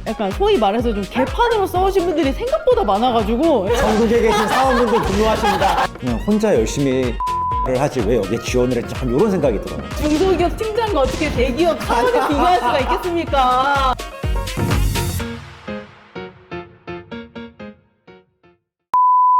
약간 소위 말해서 좀 개판으로 써오신 분들이 생각보다 많아가지고 전국에 계신 사원분들 분노하십니다. 그냥 혼자 열심히 를 하지 왜 여기에 지원을 했지? 한 이런 생각이 들어요. 중소기업 팀장과 어떻게 대기업 사원을 비교할 수가 있겠습니까?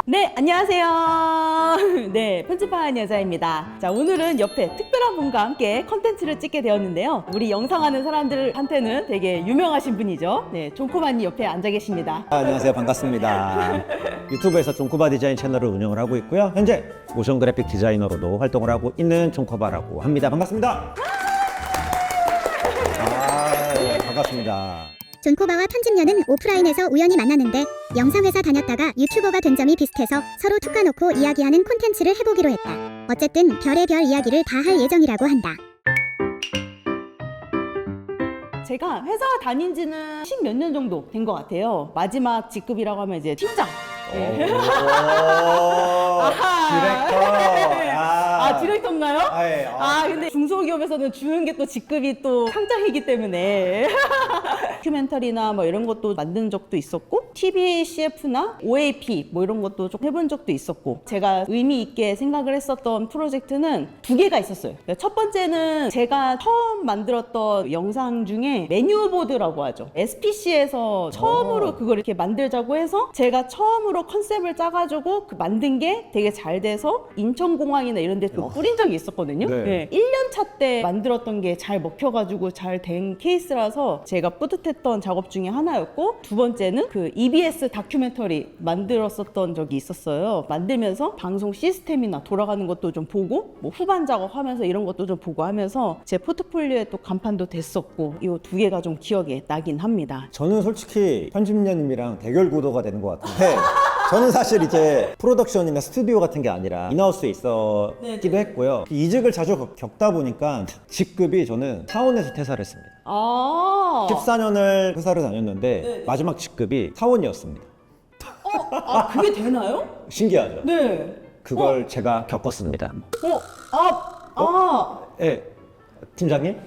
네, 안녕하세요. 네, 편집하는 여자입니다. 자, 오늘은 옆에 특별한 분과 함께 컨텐츠를 찍게 되었는데요. 우리 영상하는 사람들한테는 되게 유명하신 분이죠. 네, 존코바님 옆에 앉아 계십니다. 안녕하세요. 반갑습니다. 유튜브에서 존코바 디자인 채널을 운영을 하고 있고요. 현재 모션 그래픽 디자이너로도 활동을 하고 있는 존코바라고 합니다. 반갑습니다. 반갑습니다. 존코바와 편집녀는 오프라인에서 우연히 만났는데 영상회사 다녔다가 유튜버가 된 점이 비슷해서 서로 툭 까놓고 이야기하는 콘텐츠를 해보기로 했다. 어쨌든 별의별 이야기를 다 할 예정이라고 한다. 제가 회사 다닌 지는 10 몇 년 정도 된 것 같아요. 마지막 직급이라고 하면 이제 팀장. 네. 디렉터. 아, 디렉터인가요? 예. 근데 중소기업에서는 주는 게 또 직급이 또 상장이기 때문에 다큐멘터리나 뭐 이런 것도 만든 적도 있었고 TV CF나 OAP 뭐 이런 것도 좀 해본 적도 있었고 제가 의미 있게 생각을 했었던 프로젝트는 두 개가 있었어요. 첫 번째는 제가 처음 만들었던 영상 중에 메뉴보드라고 하죠. SPC에서 처음으로 그걸 이렇게 만들자고 해서 제가 처음으로 컨셉을 짜가지고 그 만든 게 되게 잘 돼서 인천공항이나 이런 데 뿌린 적이 있었거든요. 네. 1년 차 때 만들었던 게 잘 먹혀가지고 잘 된 케이스라서 제가 뿌듯했던 작업 중에 하나였고, 두 번째는 그 EBS 다큐멘터리 만들었었던 적이 있었어요. 만들면서 방송 시스템이나 돌아가는 것도 좀 보고 뭐 후반 작업하면서 이런 것도 좀 보고 하면서 제 포트폴리오에 또 간판도 됐었고, 이 두 개가 좀 기억에 나긴 합니다. 저는 솔직히 편집녀님이랑 대결 구도가 되는 것 같은데 저는 사실 이제 프로덕션이나 스튜디오 같은 게 아니라 인하우스에 있었기도 했고요. 이직을 자주 겪다 보니까 직급이 저는 사원에서 퇴사를 했습니다. 14년을 회사를 다녔는데 마지막 직급이 사원이었습니다. 그게 되나요? 신기하죠? 네. 그걸 제가 겪었습니다. 네, 팀장님?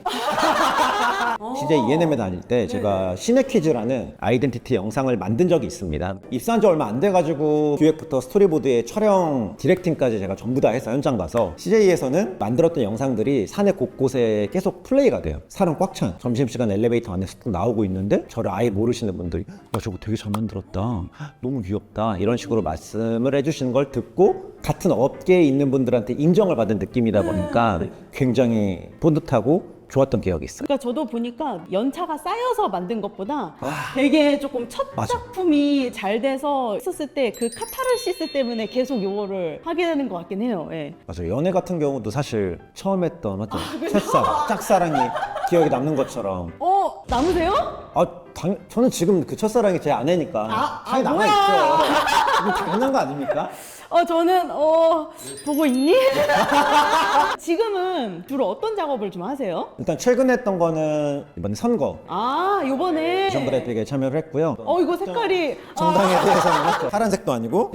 CJ ENM에 다닐 때 제가 시네퀴즈라는 아이덴티티 영상을 만든 적이 있습니다. 입사한 지 얼마 안 돼가지고 기획부터 스토리보드에 촬영, 디렉팅까지 제가 전부 다 해서 현장 가서 CJ에서는 만들었던 영상들이 산의 곳곳에 계속 플레이가 돼요. 사람 꽉 찬 점심시간 엘리베이터 안에서 또 나오고 있는데 저를 아예 모르시는 분들이 야 저거 되게 잘 만들었다, 너무 귀엽다, 이런 식으로 말씀을 해주시는 걸 듣고 같은 업계에 있는 분들한테 인정을 받은 느낌이다 보니까 굉장히 뿌듯하고 좋았던 기억이 있어요. 그러니까 저도 보니까 연차가 쌓여서 만든 것보다 되게 조금 첫 맞아. 작품이 잘 돼서 했었을 때 그 카타르시스 때문에 계속 요거를 하게 되는 것 같긴 해요. 예. 맞아요. 연애 같은 경우도 사실 처음 했던 맞죠? 첫사랑, 짝사랑이 기억에 남는 것처럼. 남으세요? 저는 지금 그 첫사랑이 제 아내니까 당연히 뭐야. 남아있죠. 이거 당연한 거 아닙니까? 저는 보고 있니? 지금은 주로 어떤 작업을 좀 하세요? 일단 최근에 했던 거는 이번에 선거 요번에 모션 그래픽에 참여를 했고요. 이거 색깔이 정당에 대해서는 맞죠. 파란색도 아니고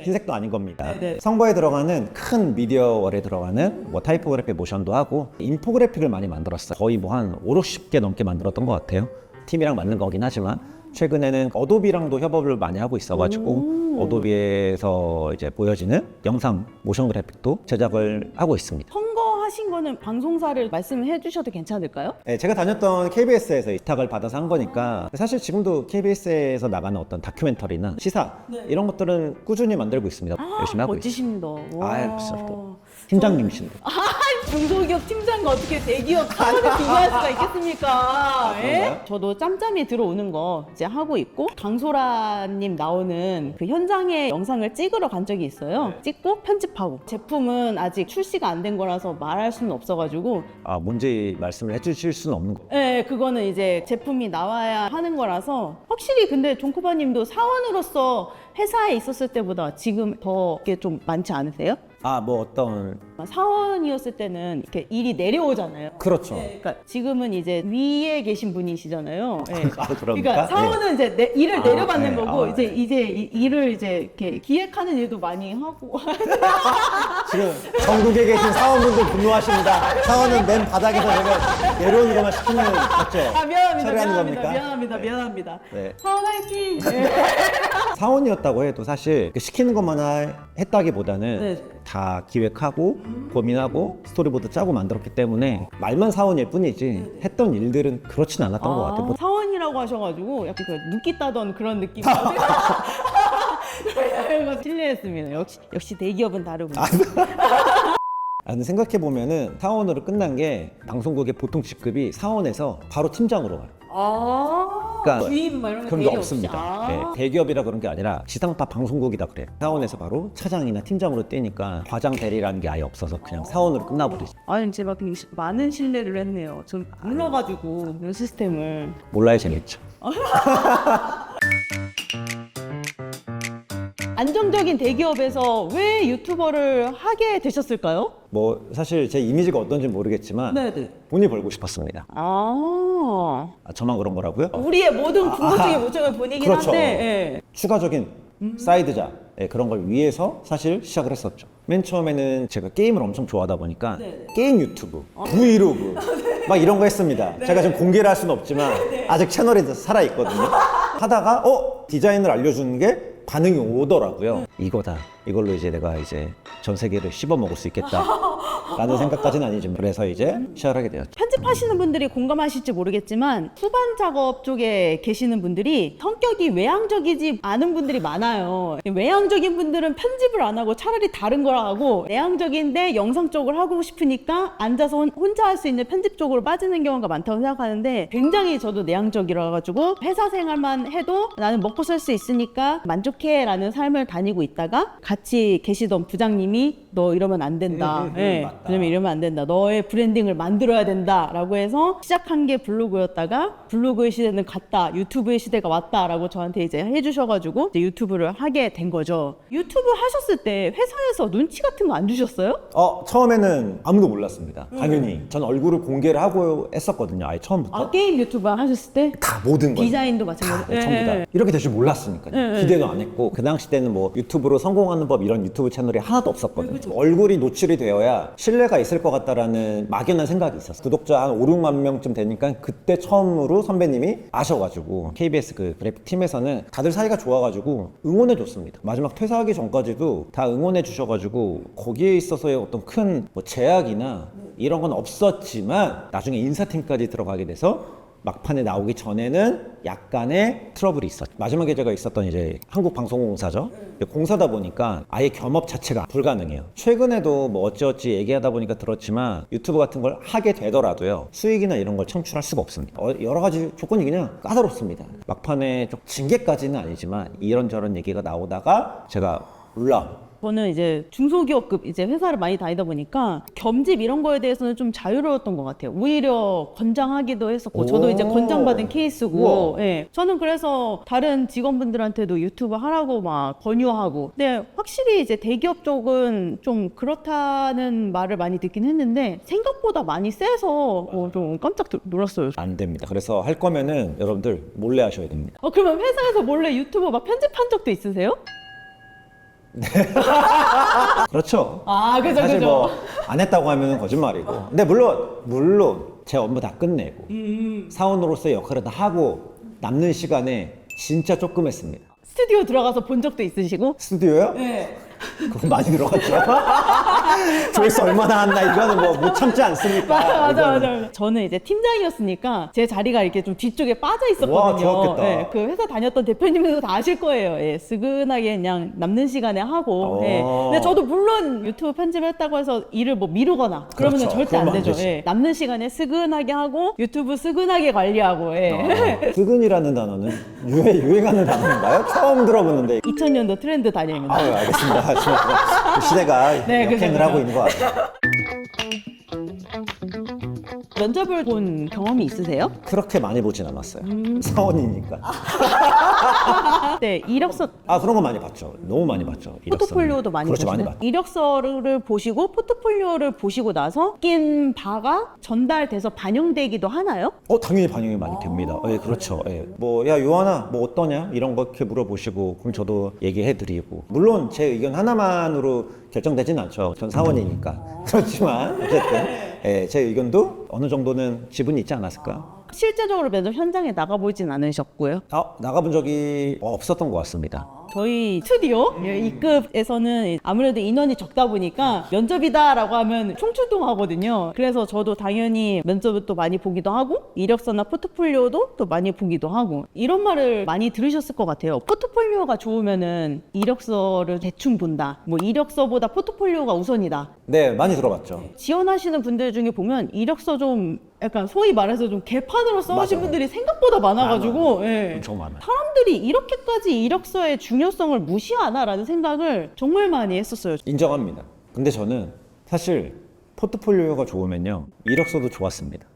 흰색도 아닌 겁니다. 네. 선거에 들어가는 큰 미디어월에 들어가는 뭐 타이포그래피 모션도 하고 인포그래픽을 많이 만들었어요. 거의 뭐 한 5, 60개 넘게 만들었던 것 같아요. 팀이랑 만든 거긴 하지만 최근에는 어도비랑도 협업을 많이 하고 있어가지고 어도비에서 이제 보여지는 영상 모션 그래픽도 제작을 하고 있습니다. 선거하신 거는 방송사를 말씀해 주셔도 괜찮을까요? 네, 제가 다녔던 KBS에서 위탁을 받아서 한 거니까 사실 지금도 KBS에서 나가는 어떤 다큐멘터리나 시사 이런 것들은 꾸준히 만들고 있습니다. 열심히 하고 있습니다. 멋지십니다. 와. 벌써 팀장님이신데. 중소기업 팀장과 어떻게 대기업 사원을 비교할 수가 있겠습니까? 예? 저도 짬짬이 들어오는 거 이제 하고 있고, 강소라님 나오는 그 현장에 영상을 찍으러 간 적이 있어요. 찍고 편집하고. 제품은 아직 출시가 안 된 거라서 말할 수는 없어가지고. 뭔지 말씀을 해주실 수는 없는 거. 네, 그거는 이제 제품이 나와야 하는 거라서. 확실히 근데 존코바님도 사원으로서 회사에 있었을 때보다 지금 더 게 좀 많지 않으세요? 뭐 어떤 사원이었을 때는 이렇게 일이 내려오잖아요. 그렇죠. 그러니까 지금은 이제 위에 계신 분이시잖아요. 네. 그럽니까? 그러니까 사원은 이제 일을 내려받는 네. 거고 이제 일을 이제 이렇게 기획하는 일도 많이 하고. 지금 전국에 계신 사원분들 분노하십니다. 사원은 맨 바닥에서 제가 내려오는 것만 시키면 맞죠? 처리하는 겁니까? 미안합니다. 네. 사원 화이팅. 네. 사원이었다고 해도 사실 시키는 것만 했다기보다는 네. 다 기획하고 고민하고 스토리보드 짜고 만들었기 때문에 말만 사원일 뿐이지 했던 일들은 그렇진 않았던 것 같아요. 사원이라고 하셔가지고 약간 그 눕기 따던 그런 느낌. 실례했습니다. 역시 대기업은 다르군요. 근데 생각해보면은 사원으로 끝난 게 방송국의 보통 직급이 사원에서 바로 팀장으로 가요. 그러니까 주임 막 이런 거 그런 게 되게 없습니다. 없이. 네, 대기업이라 그런 게 아니라 지상파 방송국이다 그래요. 사원에서 바로 차장이나 팀장으로 뛰니까 과장 대리라는 게 아예 없어서 그냥 사원으로 끝나버리죠. 아니 제가 되게 많은 신뢰를 했네요. 전 몰라가지고 이런 시스템을. 몰라야 재밌죠. 안정적인 대기업에서 왜 유튜버를 하게 되셨을까요? 뭐 사실 제 이미지가 어떤지 모르겠지만 네네. 돈이 벌고 싶었습니다. 저만 그런 거라고요? 우리의 모든 궁극적인 모종은 본이긴 그렇죠. 한데. 예. 추가적인 사이드자 그런 걸 위해서 사실 시작을 했었죠. 맨 처음에는 제가 게임을 엄청 좋아하다 보니까 게임 유튜브, 브이로그 막 이런 거 했습니다. 제가 지금 공개를 할 수는 없지만 아직 채널이 살아있거든요. 하다가 디자인을 알려주는 게 반응이 오더라고요. 이거다. 이걸로 이제 내가 이제 전 세계를 씹어 먹을 수 있겠다 라는 생각까지는 아니지만 그래서 이제 시작을 하게 되었죠. 편집하시는 분들이 공감하실지 모르겠지만 후반 작업 쪽에 계시는 분들이 성격이 외향적이지 않은 분들이 많아요. 외향적인 분들은 편집을 안 하고 차라리 다른 걸 하고, 내향적인데 영상 쪽을 하고 싶으니까 앉아서 혼자 할 수 있는 편집 쪽으로 빠지는 경우가 많다고 생각하는데, 굉장히 저도 내향적이라 가지고 회사 생활만 해도 나는 먹고 살 수 있으니까 만족해 라는 삶을 다니고 있다가 같이 계시던 부장님이 너 이러면 안 된다. 맞다. 왜냐면 이러면 안 된다. 너의 브랜딩을 만들어야 된다. 라고 해서 시작한 게 블로그였다가 블로그의 시대는 갔다. 유튜브의 시대가 왔다. 라고 저한테 이제 해주셔가지고 이제 유튜브를 하게 된 거죠. 유튜브 하셨을 때 회사에서 눈치 같은 거 안 주셨어요? 처음에는 아무도 몰랐습니다. 당연히. 전 얼굴을 공개를 하고 했었거든요. 아예 처음부터. 게임 유튜브 하셨을 때? 다 모든 거. 디자인도 마찬가지로. 전부 다. 이렇게 될 줄 몰랐으니까요. 기대도 안 했고 그 당시 때는 뭐 유튜브로 성공하는 법 이런 유튜브 채널이 하나도 없었거든요. 얼굴이 노출이 되어야 신뢰가 있을 것 같다라는 막연한 생각이 있었어요. 구독자 한 5, 6만 명쯤 되니까 그때 처음으로 선배님이 아셔가지고 KBS 그 그래픽 팀에서는 다들 사이가 좋아가지고 응원해줬습니다. 마지막 퇴사하기 전까지도 다 응원해 주셔가지고 거기에 있어서의 어떤 큰 뭐 제약이나 이런 건 없었지만 나중에 인사팀까지 들어가게 돼서 막판에 나오기 전에는 약간의 트러블이 있었죠. 마지막에 제가 있었던 이제 한국방송공사죠. 공사다 보니까 아예 겸업 자체가 불가능해요. 최근에도 뭐 어찌어찌 얘기하다 보니까 들었지만 유튜브 같은 걸 하게 되더라도요. 수익이나 이런 걸 창출할 수가 없습니다. 여러 가지 조건이 그냥 까다롭습니다. 막판에 좀 징계까지는 아니지만 이런저런 얘기가 나오다가 제가 올라온 저는 이제 중소기업급 이제 회사를 많이 다니다 보니까 겸집 이런 거에 대해서는 좀 자유로웠던 것 같아요. 오히려 권장하기도 했었고, 저도 이제 권장받은 케이스고, 예. 저는 그래서 다른 직원분들한테도 유튜브 하라고 막 권유하고, 근데 확실히 이제 대기업 쪽은 좀 그렇다는 말을 많이 듣긴 했는데 생각보다 많이 세서 좀 깜짝 놀랐어요. 안 됩니다. 그래서 할 거면은 여러분들 몰래 하셔야 됩니다. 그러면 회사에서 몰래 유튜브 막 편집한 적도 있으세요? 그렇죠. 그죠, 사실 그죠. 뭐 안 했다고 하면 거짓말이고. 근데 물론 제 업무 다 끝내고 사원으로서의 역할을 다 하고 남는 시간에 진짜 조금 했습니다. 스튜디오 들어가서 본 적도 있으시고? 스튜디오요? 네. 그건 많이 들어갔죠. 조회수 얼마나 한다 이거는 뭐 못 참지 않습니까? 맞아. 저는 이제 팀장이었으니까 제 자리가 이렇게 좀 뒤쪽에 빠져 있었거든요. 와, 좋았겠다. 예, 그 회사 다녔던 대표님들도 다 아실 거예요. 예, 스근하게 그냥 남는 시간에 하고. 예. 근데 저도 물론 유튜브 편집했다고 해서 일을 뭐 미루거나 그러면 그렇죠. 절대 안 그러면 안 되죠. 되지. 예. 남는 시간에 스근하게 하고 유튜브 스근하게 관리하고. 예. 스근이라는 단어는 유행하는 단어인가요? 처음 들어보는데. 2000년도 트렌드 단위입니다. 알겠습니다. 지금 그 시대가 네, 역행을 그죠. 하고 있는 것 같아요. 면접을 본 경험이 있으세요? 그렇게 많이 보진 않았어요. 사원이니까. 네, 이력서 그런 거 많이 봤죠. 너무 많이 봤죠. 이력서는. 포트폴리오도 많이 그렇죠, 많이 보시나요? 봤죠. 이력서를 보시고 포트폴리오를 보시고 나서 낀 바가 전달돼서 반영되기도 하나요? 당연히 반영이 많이 됩니다. 예, 그렇죠. 예. 뭐, 야, 요한아, 뭐 어떠냐? 이런 거 이렇게 물어보시고, 그럼 저도 얘기해드리고. 물론 제 의견 하나만으로 결정되진 않죠. 전 사원이니까. 그렇지만, 어쨌든, 예, 제 의견도 어느 정도는 지분이 있지 않았을까? 실제적으로 면접 현장에 나가보진 않으셨고요. 나가본 적이 없었던 것 같습니다. 저희 스튜디오 2급에서는 아무래도 인원이 적다 보니까 면접이다라고 하면 총출동하거든요. 그래서 저도 당연히 면접을 또 많이 보기도 하고 이력서나 포트폴리오도 또 많이 보기도 하고 이런 말을 많이 들으셨을 것 같아요. 포트폴리오가 좋으면은 이력서를 대충 본다. 뭐 이력서보다 포트폴리오가 우선이다. 네, 많이 들어봤죠. 지원하시는 분들 중에 보면 이력서 좀 약간 소위 말해서 좀 개판으로 써오신 맞아요. 분들이 생각보다 많아가지고 예. 엄청 많아요. 사람들이 이렇게까지 이력서의 중요성을 무시하나라는 생각을 정말 많이 했었어요. 인정합니다. 근데 저는 사실 포트폴리오가 좋으면요, 이력서도 좋았습니다.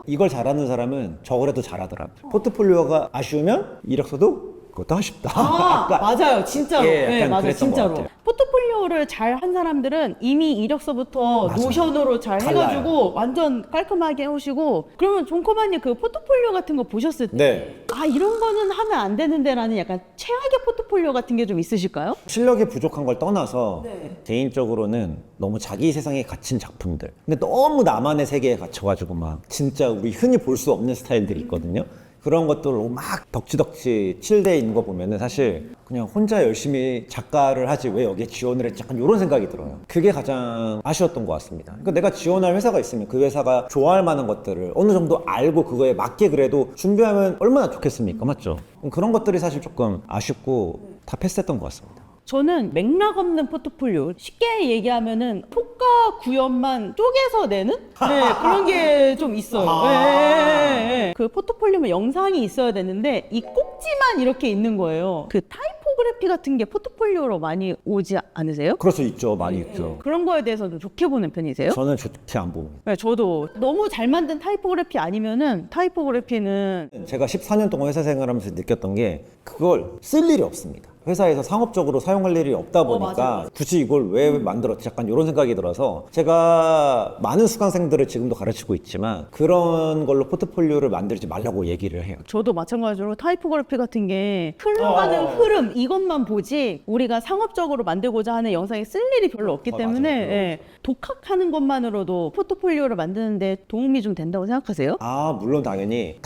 이걸 잘하는 사람은 저걸 해도 잘하더라고요. 포트폴리오가 아쉬우면 이력서도 그것도 아쉽다. 약간 맞아요, 진짜로. 예, 네, 약간 맞아요, 그랬던 것 진짜로. 같아요. 포트폴리오를 잘 한 사람들은 이미 이력서부터 맞아요. 노션으로 잘 달라요. 해가지고 완전 깔끔하게 해오시고 그러면 존코바님 그 포트폴리오 같은 거 보셨을 때 네. 이런 거는 하면 안 되는데라는 약간 최악의 포트폴리오 같은 게 좀 있으실까요? 실력이 부족한 걸 떠나서 네. 개인적으로는 너무 자기 세상에 갇힌 작품들, 근데 너무 나만의 세계에 갇혀가지고 막 진짜 우리 흔히 볼 수 없는 스타일들이 있거든요. 그런 것들로 막 덕지덕지 칠대 있는 거 보면은 사실 그냥 혼자 열심히 작가를 하지 왜 여기에 지원을 했지, 약간 이런 생각이 들어요. 그게 가장 아쉬웠던 것 같습니다. 그러니까 내가 지원할 회사가 있으면 그 회사가 좋아할 만한 것들을 어느 정도 알고 그거에 맞게 그래도 준비하면 얼마나 좋겠습니까? 맞죠? 그런 것들이 사실 조금 아쉽고 다 패스했던 것 같습니다. 저는 맥락 없는 포트폴리오, 쉽게 얘기하면은 토가 구현만 쪼개서 내는 그런 게 좀 있어요. 네. 그 포트폴리오면 영상이 있어야 되는데 이 꼭지만 이렇게 있는 거예요. 그 타이포그래피 같은 게 포트폴리오로 많이 오지 않으세요? 그럴 수 있죠. 많이 있죠. 그런 거에 대해서는 좋게 보는 편이세요? 저는 좋게 안 보고. 네, 저도 너무 잘 만든 타이포그래피 아니면은 타이포그래피는 제가 14년 동안 회사 생활하면서 느꼈던 게 그걸 쓸 일이 없습니다. 회사에서 상업적으로 사용할 일이 없다 보니까 맞아요. 굳이 이걸 왜 만들었지, 약간 이런 생각이 들어서 제가 많은 수강생들을 지금도 가르치고 있지만 그런 걸로 포트폴리오를 만들지 말라고 얘기를 해요. 저도 마찬가지로 타이포그래피 같은 게 흘러가는 흐름 이것만 보지 우리가 상업적으로 만들고자 하는 영상에 쓸 일이 별로 없기 때문에 맞아요. 예, 독학하는 것만으로도 포트폴리오를 만드는데 도움이 좀 된다고 생각하세요? 물론 당연히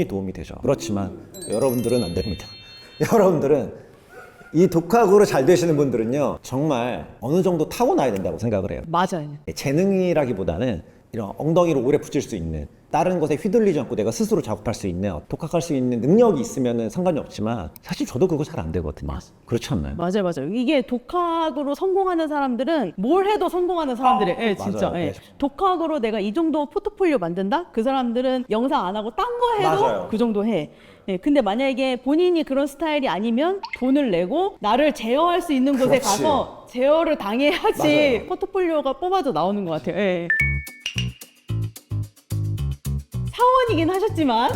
도움이 되죠. 그렇지만 여러분들은 안 됩니다. 여러분들은 이 독학으로 잘 되시는 분들은요, 정말 어느 정도 타고나야 된다고 생각을 해요. 맞아요. 재능이라기보다는 이런 엉덩이로 오래 붙일 수 있는, 다른 것에 휘둘리지 않고 내가 스스로 작업할 수 있는, 독학할 수 있는 능력이 있으면 상관이 없지만 사실 저도 그거 잘 안 되거든요. 그렇지 않나요? 맞아요. 이게 독학으로 성공하는 사람들은 뭘 해도 성공하는 사람들이에요. 예, 진짜. 맞아요. 예. 네. 독학으로 내가 이 정도 포트폴리오 만든다? 그 사람들은 영상 안 하고 딴 거 해도 맞아요. 그 정도 해. 예, 근데 만약에 본인이 그런 스타일이 아니면 돈을 내고 나를 제어할 수 있는 곳에 그렇지. 가서 제어를 당해야지 맞아요. 포트폴리오가 뽑아져 나오는 것 같아요. 예. 사원이긴 하셨지만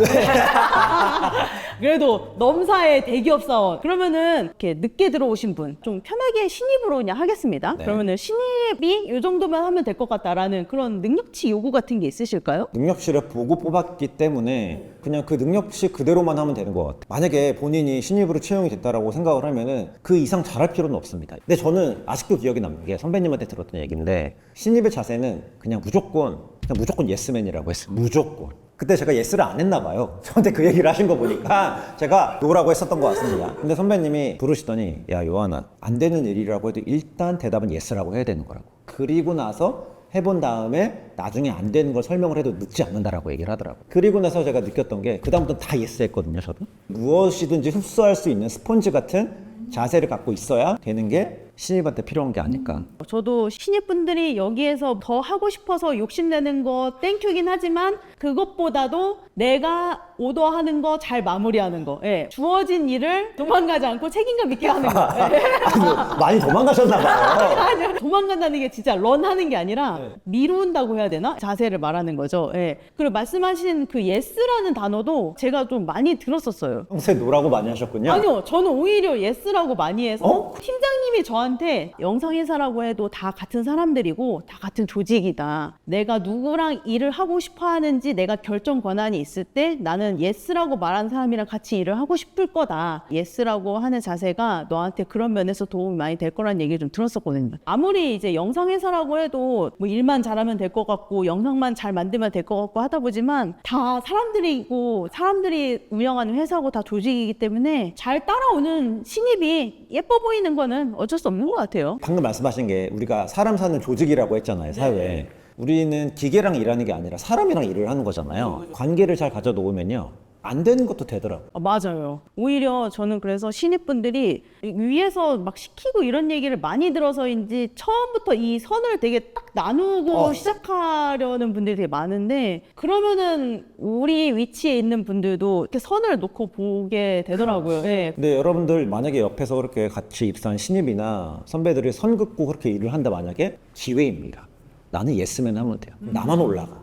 그래도 넘사의 대기업 사원 그러면은 이렇게 늦게 들어오신 분 좀 편하게 신입으로 그냥 하겠습니다. 네. 그러면은 신입이 이 정도면 하면 될 것 같다라는 그런 능력치 요구 같은 게 있으실까요? 능력치를 보고 뽑았기 때문에 그냥 그 능력치 그대로만 하면 되는 것 같아요. 만약에 본인이 신입으로 채용이 됐다라고 생각을 하면은 그 이상 잘할 필요는 없습니다. 근데 저는 아직도 기억에 남는 게 선배님한테 들었던 얘기인데, 신입의 자세는 그냥 무조건 예스맨이라고 했어요. 무조건. 그때 제가 예스를 안 했나 봐요. 저한테 그 얘기를 하신 거 보니까 제가 노라고 했었던 것 같습니다. 근데 선배님이 부르시더니, 야 요한아, 안 되는 일이라고 해도 일단 대답은 예스라고 해야 되는 거라고. 그리고 나서 해본 다음에 나중에 안 되는 걸 설명을 해도 늦지 않는다라고 얘기를 하더라고요. 그리고 나서 제가 느꼈던 게 그다음부터는 다 예스 했거든요. 저도 무엇이든지 흡수할 수 있는 스펀지 같은 자세를 갖고 있어야 되는 게 신입한테 필요한 게 아닐까. 저도 신입분들이 여기에서 더 하고 싶어서 욕심내는 거 땡큐긴 하지만 그것보다도 내가 오더하는 거 잘 마무리하는 거. 예. 주어진 일을 도망가지 않고 책임감 있게 하는 거. 예. 아니, 많이 도망가셨나 봐요. 아니요. 도망간다는 게 진짜 런하는 게 아니라 미룬다고 해야 되나? 자세를 말하는 거죠. 예. 그리고 말씀하신 그 yes라는 단어도 제가 좀 많이 들었었어요. 평소에 노라고 많이 하셨군요. 아니요, 저는 오히려 yes라고 많이 해서 어? 팀장님이 저한테 영상회사라고 해도 다 같은 사람들이고 다 같은 조직이다. 내가 누구랑 일을 하고 싶어 하는지 내가 결정 권한이 있을 때 나는 yes라고 말하는 사람이랑 같이 일을 하고 싶을 거다. yes라고 하는 자세가 너한테 그런 면에서 도움이 많이 될 거라는 얘기를 좀 들었었거든요. 아무리 이제 영상회사라고 해도 뭐 일만 잘하면 될 것 같고 영상만 잘 만들면 될 것 같고 하다 보지만 다 사람들이고 사람들이 운영하는 회사고 다 조직이기 때문에 잘 따라오는 신입이 예뻐 보이는 거는 어쩔 수 없는 것 같아요. 방금 말씀하신 게 우리가 사람 사는 조직이라고 했잖아요, 사회에. 우리는 기계랑 일하는 게 아니라 사람이랑 일을 하는 거잖아요. 관계를 잘 가져 놓으면요. 안 되는 것도 되더라고요. 맞아요. 오히려 저는 그래서 신입분들이 위에서 막 시키고 이런 얘기를 많이 들어서인지 처음부터 이 선을 되게 딱 나누고 시작하려는 분들이 되게 많은데 그러면은 우리 위치에 있는 분들도 이렇게 선을 놓고 보게 되더라고요. 예. 근데 여러분들 만약에 옆에서 그렇게 같이 입사한 신입이나 선배들이 선 긋고 그렇게 일을 한다 만약에 기회입니다. 나는 예스맨 하면 돼요. 나만 올라가.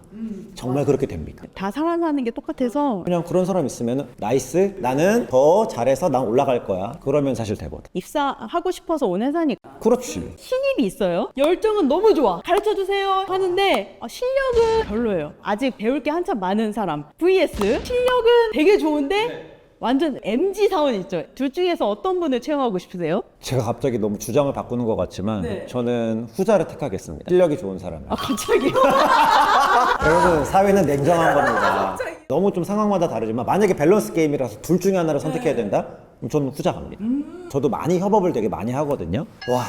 정말 그렇게 됩니다. 다 살아가는 게 똑같아서 그냥 그런 사람 있으면 나이스, 나는 더 잘해서 난 올라갈 거야. 그러면 사실 되거든. 입사하고 싶어서 온 회사니까 그렇지. 신입이 있어요. 열정은 너무 좋아. 가르쳐주세요 하는데 실력은 별로예요. 아직 배울 게 한참 많은 사람. vs 실력은 되게 좋은데 완전 MG 사원 있죠. 둘 중에서 어떤 분을 채용하고 싶으세요? 제가 갑자기 너무 주장을 바꾸는 것 같지만 네. 저는 후자를 택하겠습니다. 실력이 좋은 사람을. 아 갑자기요? 여러분 사회는 냉정한 겁니다. 너무 좀 상황마다 다르지만 만약에 밸런스 게임이라서 둘 중에 하나를 선택해야 된다? 그럼 저는 후자 갑니다. 저도 많이 협업을 되게 많이 하거든요. 와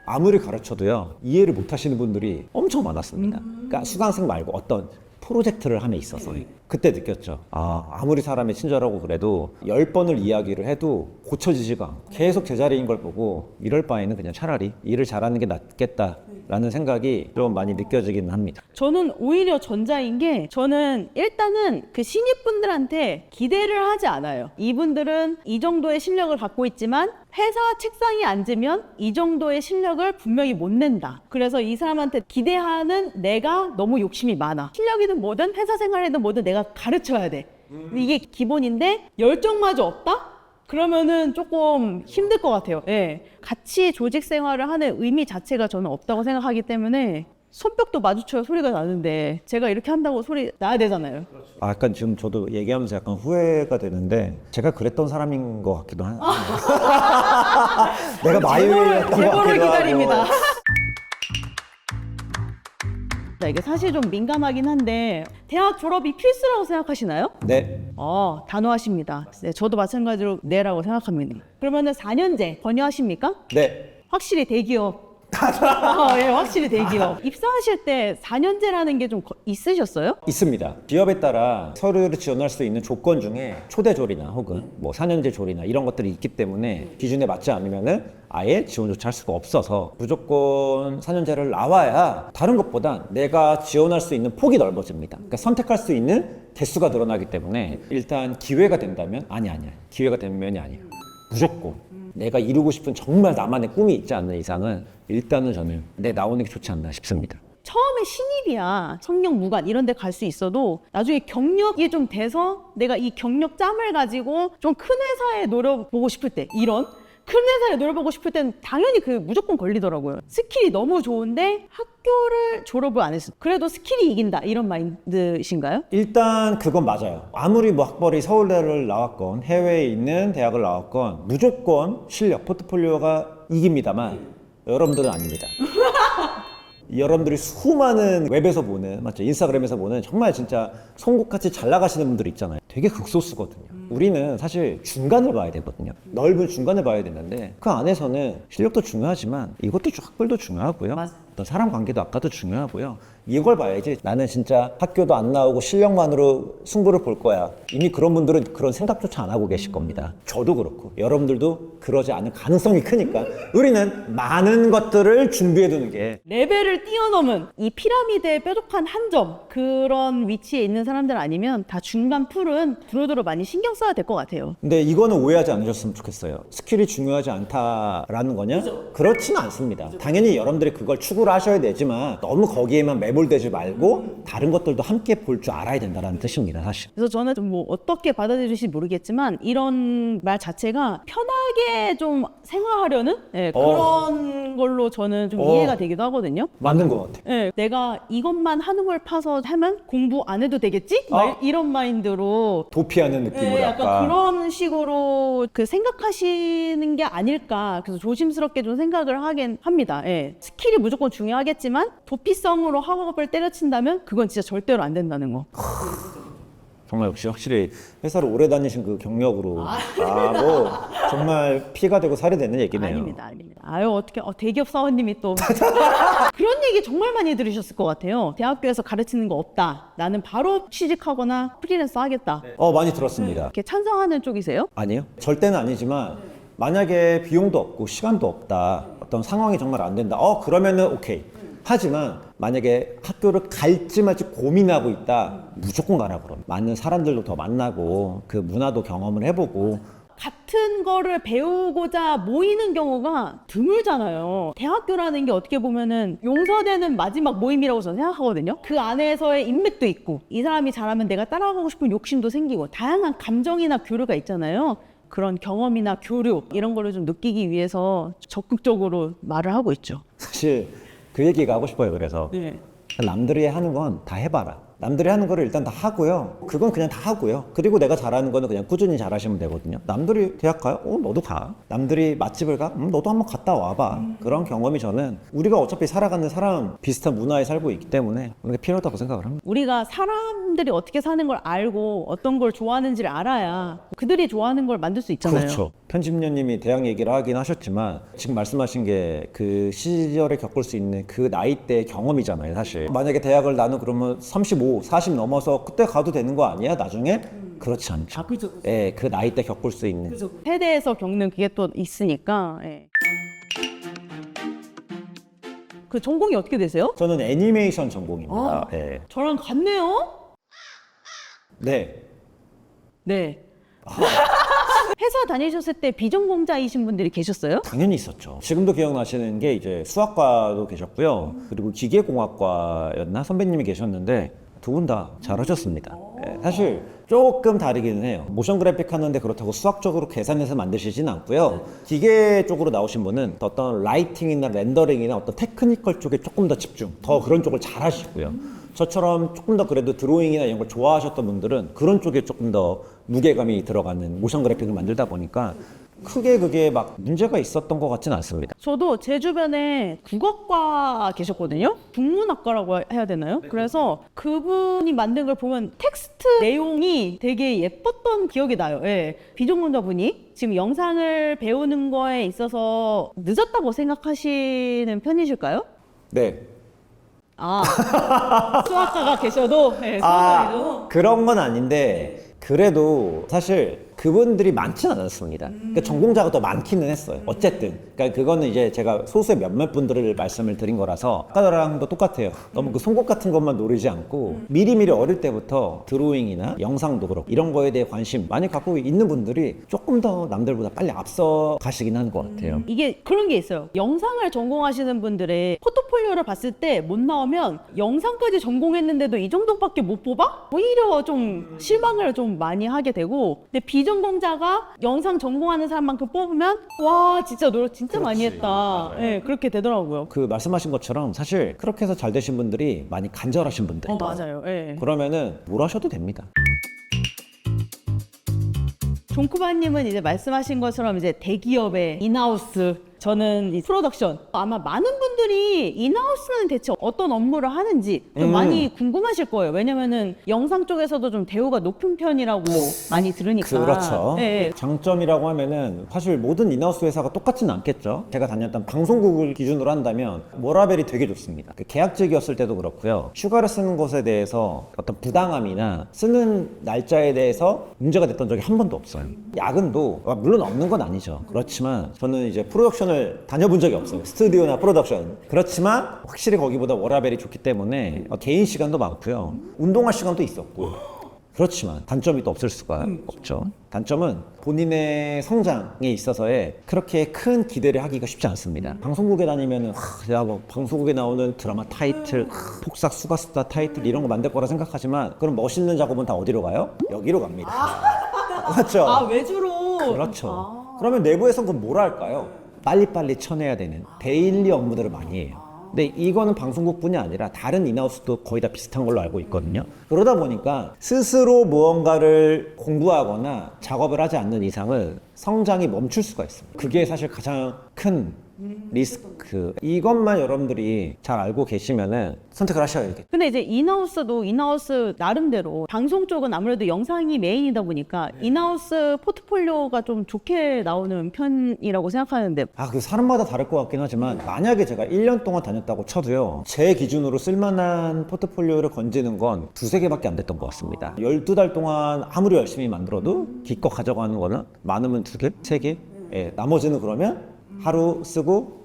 아무리 가르쳐도요 이해를 못 하시는 분들이 엄청 많았습니다. 그러니까 수강생 말고 어떤 프로젝트를 함에 있어서 그때 느꼈죠. 아무리 사람이 친절하고 그래도 10번을 이야기를 해도 고쳐지지가 않고 계속 제자리인 걸 보고 이럴 바에는 그냥 차라리 일을 잘하는 게 낫겠다라는 생각이 좀 많이 느껴지긴 합니다. 저는 오히려 전자인 게 저는 일단은 그 신입분들한테 기대를 하지 않아요. 이분들은 이 정도의 실력을 갖고 있지만 회사 책상에 앉으면 이 정도의 실력을 분명히 못 낸다. 그래서 이 사람한테 기대하는 내가 너무 욕심이 많아. 실력이든 뭐든 회사 생활이든 뭐든 내가 가르쳐야 돼. 이게 기본인데 열정마저 없다? 그러면은 조금 힘들 것 같아요. 예. 같이 조직 생활을 하는 의미 자체가 저는 없다고 생각하기 때문에 손뼉도 마주쳐야 소리가 나는데 제가 이렇게 한다고 소리 나야 되잖아요. 약간 지금 저도 얘기하면서 약간 후회가 되는데 제가 그랬던 사람인 것 같기도 하네요. 내가 마이웨이였던 것 제보를 같기도 기다립니다. 하고. 이게 사실 좀 민감하긴 한데 대학 졸업이 필수라고 생각하시나요? 네. 단호하십니다. 네, 저도 마찬가지로 네라고 생각합니다. 그러면은 4년제 권유하십니까? 네. 확실히 대기업. 예, 확실히 대기업. 입사하실 때 4년제라는 게 좀 있으셨어요? 있습니다. 기업에 따라 서류를 지원할 수 있는 조건 중에 초대졸이나 혹은 뭐 4년제 졸이나 이런 것들이 있기 때문에 기준에 맞지 않으면은 아예 지원조차 할 수가 없어서 무조건 4년제를 나와야 다른 것보다 내가 지원할 수 있는 폭이 넓어집니다. 그러니까 선택할 수 있는 개수가 늘어나기 때문에 일단 기회가 된다면 아니야. 기회가 되면이 아니에요. 무조건 내가 이루고 싶은 정말 나만의 꿈이 있지 않는 이상은 일단은 저는 나오는 게 좋지 않나 싶습니다. 처음에 신입이야 성경 무관 이런 데 갈 수 있어도 나중에 경력이 좀 돼서 내가 이 경력 짬을 가지고 좀 큰 회사에 노려보고 싶을 때 이런 큰 회사에 노려보고 싶을 때는 당연히 그 무조건 걸리더라고요. 스킬이 너무 좋은데 학교를 졸업을 안 했어. 그래도 스킬이 이긴다 이런 마인드신가요? 일단 그건 맞아요. 아무리 뭐 학벌이 서울대를 나왔건 해외에 있는 대학을 나왔건 무조건 실력, 포트폴리오가 이깁니다만 여러분들은 아닙니다. 여러분들이 수많은 웹에서 보는, 맞죠? 인스타그램에서 보는 정말 진짜 송곳같이 잘 나가시는 분들 있잖아요. 되게 극소수거든요. 우리는 사실 중간을 봐야 되거든요. 넓은 중간을 봐야 되는데 그 안에서는 실력도 중요하지만 이것도 학벌도 중요하고요. 맞아. 어떤 사람 관계도 아까도 중요하고요. 이걸 봐야지 나는 진짜 학교도 안 나오고 실력만으로 승부를 볼 거야. 이미 그런 분들은 그런 생각조차 안 하고 계실 겁니다. 저도 그렇고 여러분들도 그러지 않을 가능성이 크니까 우리는 많은 것들을 준비해 두는 게 레벨을 뛰어넘은 이 피라미드의 뾰족한 한 점 그런 위치에 있는 사람들 아니면 다 중간 풀은 두루두루 많이 신경 써야 될 것 같아요. 근데 이거는 오해하지 않으셨으면 좋겠어요. 스킬이 중요하지 않다라는 거냐? 그렇지는 않습니다. 당연히 여러분들이 그걸 추구를 하셔야 되지만 너무 거기에만 매몰되지 말고 다른 것들도 함께 볼 줄 알아야 된다는 뜻입니다, 사실. 그래서 저는 좀 뭐 어떻게 받아들이실지 모르겠지만 이런 말 자체가 편하게 좀 생활하려는 그런 걸로 저는 좀 이해가 되기도 하거든요. 맞는 것 같아요. 네, 내가 이것만 한우물 파서 하면 공부 안 해도 되겠지? 막 이런 마인드로 도피하는 느낌으로 약간 그런 식으로 그 생각하시는 게 아닐까. 그래서 조심스럽게 좀 생각을 하긴 합니다. 예. 스킬이 무조건 중요하겠지만 도피성으로 학업을 때려친다면 그건 진짜 절대로 안 된다는 거. 정말 역시 확실히 회사를 오래 다니신 그 경력으로 뭐 정말 피가 되고 살이 되는 얘기네요. 아닙니다. 아유 어떻게 대기업 사원님이 또 그런 얘기 정말 많이 들으셨을 것 같아요. 대학교에서 가르치는 거 없다. 나는 바로 취직하거나 프리랜서 하겠다. 많이 들었습니다. 이렇게 찬성하는 쪽이세요? 아니요. 절대는 아니지만 만약에 비용도 없고 시간도 없다. 어떤 상황이 정말 안 된다. 그러면은 오케이. 하지만 만약에 학교를 갈지 말지 고민하고 있다. 무조건 가라 그럼. 많은 사람들도 더 만나고 그 문화도 경험을 해보고 같은 거를 배우고자 모이는 경우가 드물잖아요. 대학교라는 게 어떻게 보면은 용서되는 마지막 모임이라고 저는 생각하거든요. 그 안에서의 인맥도 있고 이 사람이 잘하면 내가 따라가고 싶은 욕심도 생기고 다양한 감정이나 교류가 있잖아요. 그런 경험이나 교류 이런 거를 좀 느끼기 위해서 적극적으로 말을 하고 있죠. 사실 그 얘기가 하고 싶어요. 그래서 네. 남들이 하는 건 다 해봐라. 남들이 하는 거를 일단 다 하고요. 그건 그냥 다 하고요. 그리고 내가 잘하는 거는 그냥 꾸준히 잘하시면 되거든요. 남들이 대학 가요? 너도 가. 남들이 맛집을 가? 너도 한번 갔다 와봐. 그런 경험이 저는 우리가 어차피 살아가는 사람 비슷한 문화에 살고 있기 때문에 그게 필요하다고 생각을 합니다. 우리가 사람들이 어떻게 사는 걸 알고 어떤 걸 좋아하는지를 알아야 그들이 좋아하는 걸 만들 수 있잖아요. 그렇죠. 편집위원님이 대학 얘기를 하긴 하셨지만 지금 말씀하신 게 그 시절에 겪을 수 있는 그 나이대의 경험이잖아요, 사실. 만약에 대학을 나는 그러면 35, 40 넘어서 그때 가도 되는 거 아니야, 나중에? 그렇지 않죠. 그죠. 예, 그 나이대 겪을 수 있는. 세대에서 겪는 그게 또 있으니까. 예. 그 전공이 어떻게 되세요? 저는 애니메이션 전공입니다. 예. 저랑 같네요. 네. 네. 회사 다니셨을 때 비전공자이신 분들이 계셨어요? 당연히 있었죠. 지금도 기억나시는 게 이제 수학과도 계셨고요. 그리고 기계공학과였나 선배님이 계셨는데 두 분 다 잘하셨습니다. 예, 사실 조금 다르기는 해요. 모션 그래픽 하는데 그렇다고 수학적으로 계산해서 만드시진 않고요. 기계 쪽으로 나오신 분은 어떤 라이팅이나 렌더링이나 어떤 테크니컬 쪽에 조금 더 집중, 더 그런 쪽을 잘 하시고요. 저처럼 조금 더 그래도 드로잉이나 이런 걸 좋아하셨던 분들은 그런 쪽에 조금 더 무게감이 들어가는 모션 그래픽을 만들다 보니까 크게 그게 막 문제가 있었던 것 같지는 않습니다. 저도 제 주변에 국어과 계셨거든요. 국문학과라고 해야 되나요? 그래서 그분이 만든 걸 보면 텍스트 내용이 되게 예뻤던 기억이 나요. 예. 비전공자분이 지금 영상을 배우는 거에 있어서 늦었다고 생각하시는 편이실까요? 네. 수학과가 계셔도 수학과 계셔도 그런 건 아닌데 그래도 사실 그분들이 많지는 않았습니다. 그러니까 전공자가 더 많기는 했어요. 어쨌든. 그러니까 그거는 이제 제가 소수의 몇몇 분들을 말씀을 드린 거라서 아까랑도 똑같아요. 너무 그 송곳 같은 것만 노리지 않고 미리미리 어릴 때부터 드로잉이나 영상도 그렇고 이런 거에 대해 관심 많이 갖고 있는 분들이 조금 더 남들보다 빨리 앞서 가시긴 하는 것 같아요. 이게 그런 게 있어요. 영상을 전공하시는 분들의 포트폴리오를 봤을 때 못 나오면 영상까지 전공했는데도 이 정도밖에 못 뽑아? 오히려 좀 실망을 좀 많이 하게 되고 근데 비전공자가 영상 전공하는 사람만큼 뽑으면 와 진짜 노력 진짜 많이 했다. 네, 그렇게 되더라고요. 그 말씀하신 것처럼 사실 그렇게 해서 잘 되신 분들이 많이 간절하신 분들. 맞아요. 예. 그러면은 뭘 하셔도 됩니다. 종쿠바님은 이제 말씀하신 것처럼 이제 대기업의 인하우스 저는 이 프로덕션. 아마 많은 분들이 인하우스는 대체 어떤 업무를 하는지 좀 많이 궁금하실 거예요. 왜냐면은 영상 쪽에서도 좀 대우가 높은 편이라고 많이 들으니까. 그렇죠. 네. 장점이라고 하면은 사실 모든 인하우스 회사가 똑같지는 않겠죠. 제가 다녔던 방송국을 기준으로 한다면 워라벨이 되게 좋습니다. 그 계약직이었을 때도 그렇고요. 휴가를 쓰는 것에 대해서 어떤 부당함이나 쓰는 날짜에 대해서 문제가 됐던 적이 한 번도 없어요. 야근도 물론 없는 건 아니죠. 그렇지만 저는 이제 프로덕션을 다녀본 적이 없어요. 스튜디오나 프로덕션. 그렇지만 확실히 거기보다 워라벨이 좋기 때문에 개인 시간도 많고요. 운동할 시간도 있었고. 그렇지만 단점이 또 없을 수가 없죠. 단점은 본인의 성장에 있어서의 그렇게 큰 기대를 하기가 쉽지 않습니다. 방송국에 다니면은 제가 뭐 방송국에 나오는 드라마 타이틀, 폭삭 수가스타 타이틀 이런 거 만들 거라 생각하지만 그럼 멋있는 작업은 다 어디로 가요? 여기로 갑니다. 맞죠? 아, 외주로. 그렇죠. 그러면 내부에서 그럼 뭘 할까요? 빨리빨리 쳐내야 되는 데일리 업무들을 많이 해요. 근데 이거는 방송국뿐이 아니라 다른 인하우스도 거의 다 비슷한 걸로 알고 있거든요. 그러다 보니까 스스로 무언가를 공부하거나 작업을 하지 않는 이상은 성장이 멈출 수가 있습니다. 그게 사실 가장 큰 리스크. 이것만 여러분들이 잘 알고 계시면은 선택을 하셔야 돼. 근데 이제 인하우스도 인하우스 나름대로 방송 쪽은 아무래도 영상이 메인이다 보니까 인하우스 포트폴리오가 좀 좋게 나오는 편이라고 생각하는데 그 사람마다 다를 것 같긴 하지만 만약에 제가 1년 동안 다녔다고 쳐도요. 제 기준으로 쓸만한 포트폴리오를 건지는 건 두세 개밖에 안 됐던 것 같습니다. 12달 동안 아무리 열심히 만들어도 기껏 가져가는 거는 많으면 2개? 3개? 예, 나머지는 그러면 하루 쓰고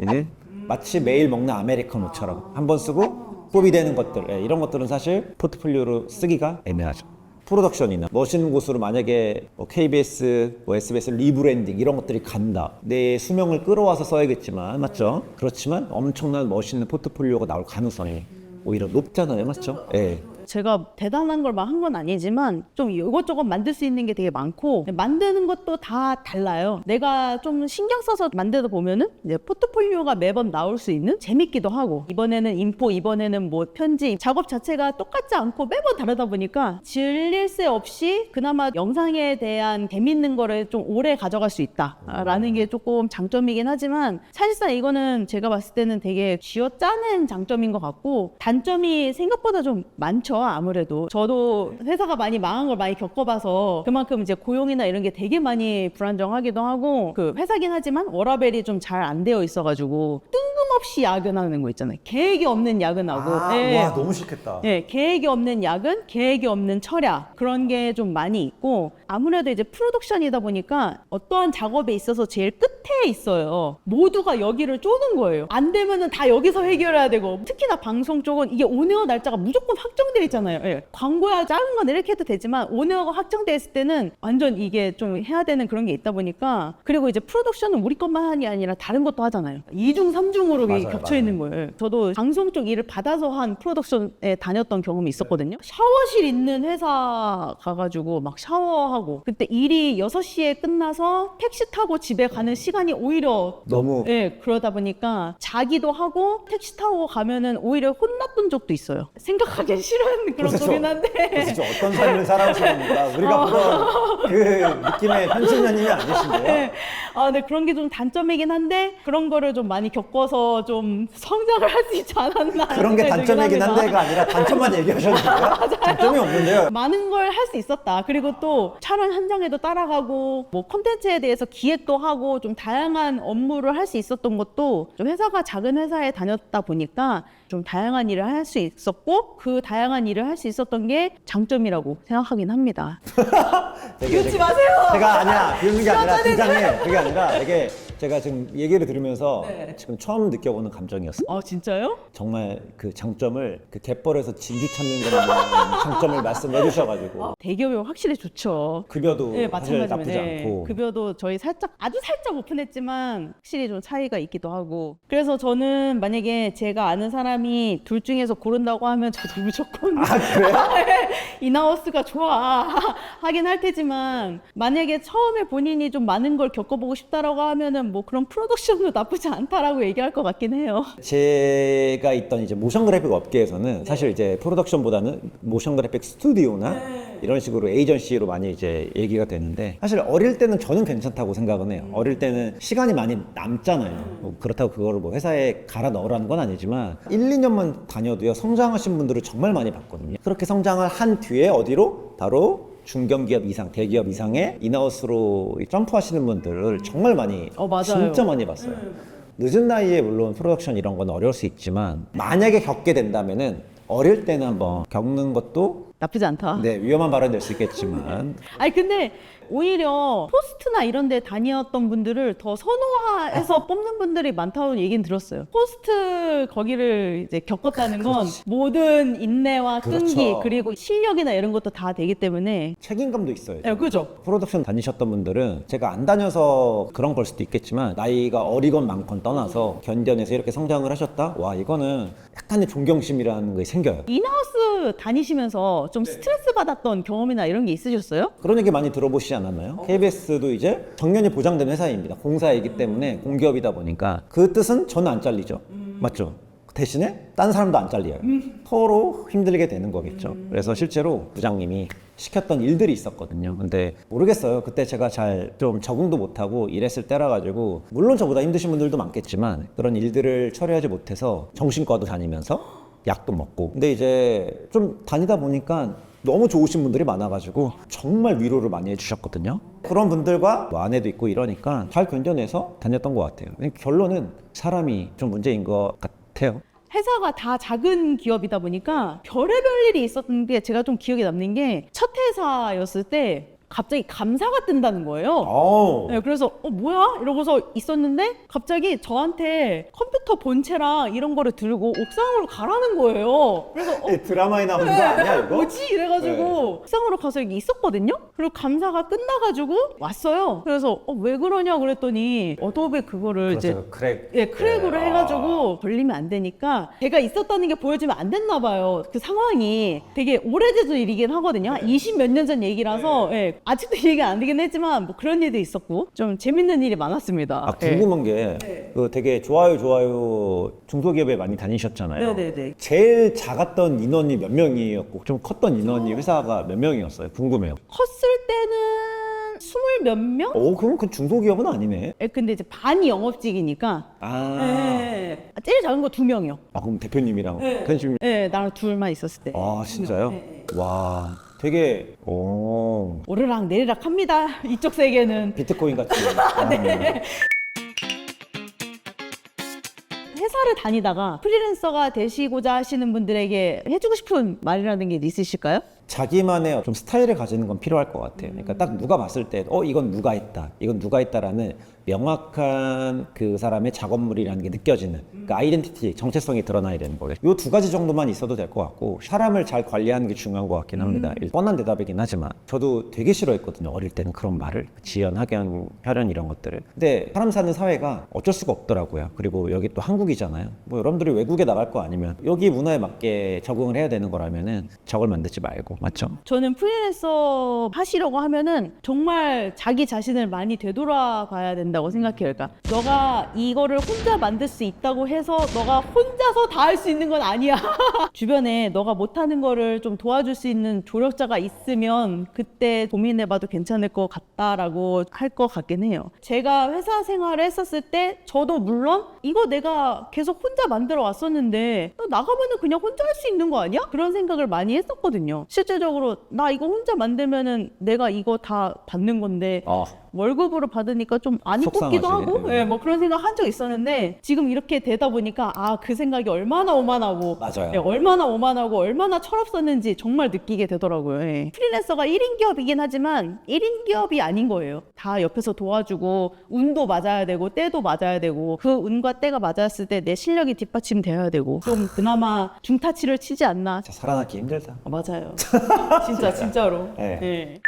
마치 매일 먹는 아메리카노처럼 한 번 쓰고 소비되는 것들, 예, 이런 것들은 사실 포트폴리오로 쓰기가 애매하죠. 프로덕션이나 멋있는 곳으로 만약에 KBS, SBS 리브랜딩 이런 것들이 간다. 내 수명을 끌어와서 써야겠지만, 맞죠? 그렇지만 엄청난 멋있는 포트폴리오가 나올 가능성이 오히려 높잖아요, 맞죠? 예. 제가 대단한 걸 막 한 건 아니지만 좀 이것저것 만들 수 있는 게 되게 많고 만드는 것도 다 달라요. 내가 좀 신경 써서 만들다 보면은 이제 포트폴리오가 매번 나올 수 있는 재밌기도 하고 이번에는 인포, 이번에는 뭐 편집, 작업 자체가 똑같지 않고 매번 다르다 보니까 질릴 새 없이 그나마 영상에 대한 재밌는 거를 좀 오래 가져갈 수 있다라는 게 조금 장점이긴 하지만 사실상 이거는 제가 봤을 때는 되게 쥐어짜는 장점인 것 같고 단점이 생각보다 좀 많죠. 아무래도 저도 회사가 많이 망한 걸 많이 겪어봐서 그만큼 이제 고용이나 이런 게 되게 많이 불안정하기도 하고 그 회사긴 하지만 워라벨이 좀 잘 안 되어 있어가지고 뜬금없이 야근하는 거 있잖아요. 계획이 없는 야근하고 예. 와, 너무 싫겠다. 예, 계획이 없는 야근, 계획이 없는 철야 그런 게 좀 많이 있고 아무래도 이제 프로덕션이다 보니까 어떠한 작업에 있어서 제일 끝에 있어요. 모두가 여기를 쪼는 거예요. 안 되면은 다 여기서 해결해야 되고 특히나 방송 쪽은 이게 온에어 날짜가 무조건 확정되어 있잖아요. 예. 광고야 작은 건 이렇게 해도 되지만 온에어가 확정되어 있을 때는 완전 이게 좀 해야 되는 그런 게 있다 보니까 그리고 이제 프로덕션은 우리 것만이 아니라 다른 것도 하잖아요. 2중, 3중으로 맞아요, 겹쳐 있는 거예요. 저도 방송 쪽 일을 받아서 한 프로덕션에 다녔던 경험이 있었거든요. 샤워실 있는 회사 가가지고 막 샤워하고 그때 일이 6시에 끝나서 택시 타고 집에 가는 시간이 오히려 너무 네, 그러다 보니까 자기도 하고 택시 타고 가면은 오히려 혼났던 적도 있어요. 생각하기 싫은 그런 도대체 거긴 한데 도대체 어떤 삶을 살아오시는가 우리가 보던 그 느낌의 편집자님이 아니신데요? 네. 네, 그런 게 좀 단점이긴 한데 그런 거를 좀 많이 겪어서 좀 성장을 할 수 있지 않았나 그런 게 생각이 단점이긴 들긴 합니다. 한데가 아니라 단점만 얘기하셨는데요? 장점이 없는데요? 많은 걸 할 수 있었다. 그리고 또 촬영 현장에도 따라가고 뭐 콘텐츠에 대해서 기획도 하고 좀 다양한 업무를 할 수 있었던 것도 좀 회사가 작은 회사에 다녔다 보니까 좀 다양한 일을 할 수 있었고 그 다양한 일을 할 수 있었던 게 장점이라고 생각하긴 합니다. 비웃지 마세요. 제가 아니야 비웃는 게 아니라 팀장님 그게 아니라 이게 제가 지금 얘기를 들으면서 네. 지금 처음 느껴보는 감정이었어요. 진짜요? 정말 그 장점을 그 갯벌에서 진주 찾는 것만 장점을 말씀해 주셔가지고 대기업이 확실히 좋죠. 급여도 네, 사실 마찬가지면 나쁘지 네. 않고 급여도 저희 아주 살짝 오픈했지만 확실히 좀 차이가 있기도 하고 그래서 저는 만약에 제가 아는 사람이 둘 중에서 고른다고 하면 저도 무조건 그래요? 인하우스가 좋아 하긴 할 테지만 만약에 처음에 본인이 좀 많은 걸 겪어보고 싶다라고 하면은 보면은 뭐 그런 프로덕션도 나쁘지 않다라고 얘기할 것 같긴 해요. 제가 있던 이제 모션 그래픽 업계에서는 사실 이제 프로덕션보다는 모션 그래픽 스튜디오나 이런 식으로 에이전시로 많이 이제 얘기가 되는데, 사실 어릴 때는 저는 괜찮다고 생각은 해요. 어릴 때는 시간이 많이 남잖아요. 뭐 그렇다고 그거를 뭐 회사에 갈아 넣으라는 건 아니지만 1, 2년만 다녀도요, 성장하신 분들을 정말 많이 봤거든요. 그렇게 성장을 한 뒤에 어디로? 바로 중견기업 이상, 대기업 이상의 인하우스로 점프하시는 분들을 정말 많이, 맞아요. 진짜 많이 봤어요. 늦은 나이에 물론 프로덕션 이런 건 어려울 수 있지만, 만약에 겪게 된다면은 어릴 때는 한번 겪는 것도 나쁘지 않다. 네, 위험한 발언이 될 수 있겠지만 아니 근데 오히려 포스트나 이런 데 다녔던 분들을 더 선호해서 뽑는 분들이 많다고 얘기는 들었어요. 포스트 거기를 이제 겪었다는 건 모든 인내와 끈기 그렇죠. 그리고 실력이나 이런 것도 다 되기 때문에 책임감도 있어요. 네, 그죠? 프로덕션 다니셨던 분들은 제가 안 다녀서 그런 걸 수도 있겠지만, 나이가 어리건 많건 떠나서 견뎌내서 이렇게 성장을 하셨다? 와, 이거는 약간의 존경심이라는 게 생겨요. 인하우스 다니시면서 좀 스트레스 받았던 경험이나 이런 게 있으셨어요? 그런 얘기 많이 들어보시지 않았나요? KBS도 이제 정년이 보장된 회사입니다. 공사이기 때문에, 공기업이다 보니까 그 뜻은 저는 안 잘리죠. 맞죠? 대신에 딴 사람도 안 잘려요. 서로 힘들게 되는 거겠죠. 그래서 실제로 부장님이 시켰던 일들이 있었거든요. 근데 모르겠어요. 그때 제가 잘 좀 적응도 못하고 일했을 때라 가지고, 물론 저보다 힘드신 분들도 많겠지만 그런 일들을 처리하지 못해서 정신과도 다니면서 약도 먹고, 근데 이제 좀 다니다 보니까 너무 좋으신 분들이 많아가지고 정말 위로를 많이 해주셨거든요. 그런 분들과 뭐 아내도 있고 이러니까 잘 견뎌내서 다녔던 것 같아요. 결론은 사람이 좀 문제인 것 같아요. 회사가 다 작은 기업이다 보니까 별의별 일이 있었던 게 제가 좀 기억에 남는 게, 첫 회사였을 때 갑자기 감사가 뜬다는 거예요. 네, 그래서 뭐야? 이러고서 있었는데 갑자기 저한테 컴퓨터 본체랑 이런 거를 들고 옥상으로 가라는 거예요. 그래서 드라마에 나오는 거 아니야 이거? 뭐지? 이래가지고 옥상으로 가서 여기 있었거든요. 그리고 감사가 끝나가지고 왔어요. 그래서 왜 그러냐 그랬더니 어도be 그거를 이제 크랙으로 해가지고 걸리면 안 되니까, 제가 있었다는 게 보여지면 안 됐나 봐요. 그 상황이 되게 오래전 일이긴 하거든요. 한 20 몇 년 전 얘기라서 아직도 얘기가 안 되긴 했지만 뭐 그런 일도 있었고 좀 재밌는 일이 많았습니다. 궁금한 게 그 되게 좋아요 중소기업에 많이 다니셨잖아요. 네네네. 제일 작았던 인원이 몇 명이었고 좀 컸던 인원이 회사가 몇 명이었어요? 궁금해요. 컸을 때는 20 몇 명? 그럼 그 중소기업은 아니네. 근데 이제 반이 영업직이니까. 제일 작은 거 2명이요. 그럼 대표님이랑 편집님. 네, 나랑 둘만 있었을 때. 진짜요? 와, 되게 오르락 내리락 합니다. 이쪽 세계는. 비트코인 같이. 네. 회사를 다니다가 프리랜서가 되시고자 하시는 분들에게 해주고 싶은 말이라는 게 있으실까요? 자기만의 좀 스타일을 가지는 건 필요할 것 같아요. 그러니까 딱 누가 봤을 때 이건 누가 했다, 이건 누가 했다라는 명확한 그 사람의 작업물이라는 게 느껴지는, 그러니까 아이덴티티, 정체성이 드러나야 되는 거예요. 이 두 가지 정도만 있어도 될 것 같고, 사람을 잘 관리하는 게 중요한 것 같긴 합니다. 뻔한 대답이긴 하지만 저도 되게 싫어했거든요. 어릴 때는 그런 말을, 지연, 학연, 혈연 이런 것들을. 근데 사람 사는 사회가 어쩔 수가 없더라고요. 그리고 여기 또 한국이잖아요. 뭐 여러분들이 외국에 나갈 거 아니면 여기 문화에 맞게 적응을 해야 되는 거라면은 적을 만들지 말고, 맞죠? 저는 프리랜서 하시려고 하면은 정말 자기 자신을 많이 되돌아봐야 된다고 생각해요. 그러니까 너가 이거를 혼자 만들 수 있다고 해서 너가 혼자서 다 할 수 있는 건 아니야. 주변에 너가 못하는 거를 좀 도와줄 수 있는 조력자가 있으면 그때 고민해봐도 괜찮을 것 같다라고 할 것 같긴 해요. 제가 회사 생활을 했었을 때 저도 물론 이거 내가 계속 혼자 만들어 왔었는데 나가면은 그냥 혼자 할 수 있는 거 아니야? 그런 생각을 많이 했었거든요. 실제적으로 나 이거 혼자 만들면은 내가 이거 다 받는 건데 월급으로 받으니까 좀 안 이뻤기도 하고, 뭐 그런 생각 한 적 있었는데, 지금 이렇게 되다 보니까 그 생각이 얼마나 오만하고, 맞아요. 얼마나 오만하고 얼마나 철없었는지 정말 느끼게 되더라고요. 프리랜서가 1인 기업이긴 하지만 1인 기업이 아닌 거예요. 다 옆에서 도와주고 운도 맞아야 되고 때도 맞아야 되고, 그 운과 때가 맞았을 때 내 실력이 뒷받침돼야 되고, 좀 그나마 중타치를 치지 않나. 진짜 살아남기 힘들다. 맞아요. 진짜로. 네.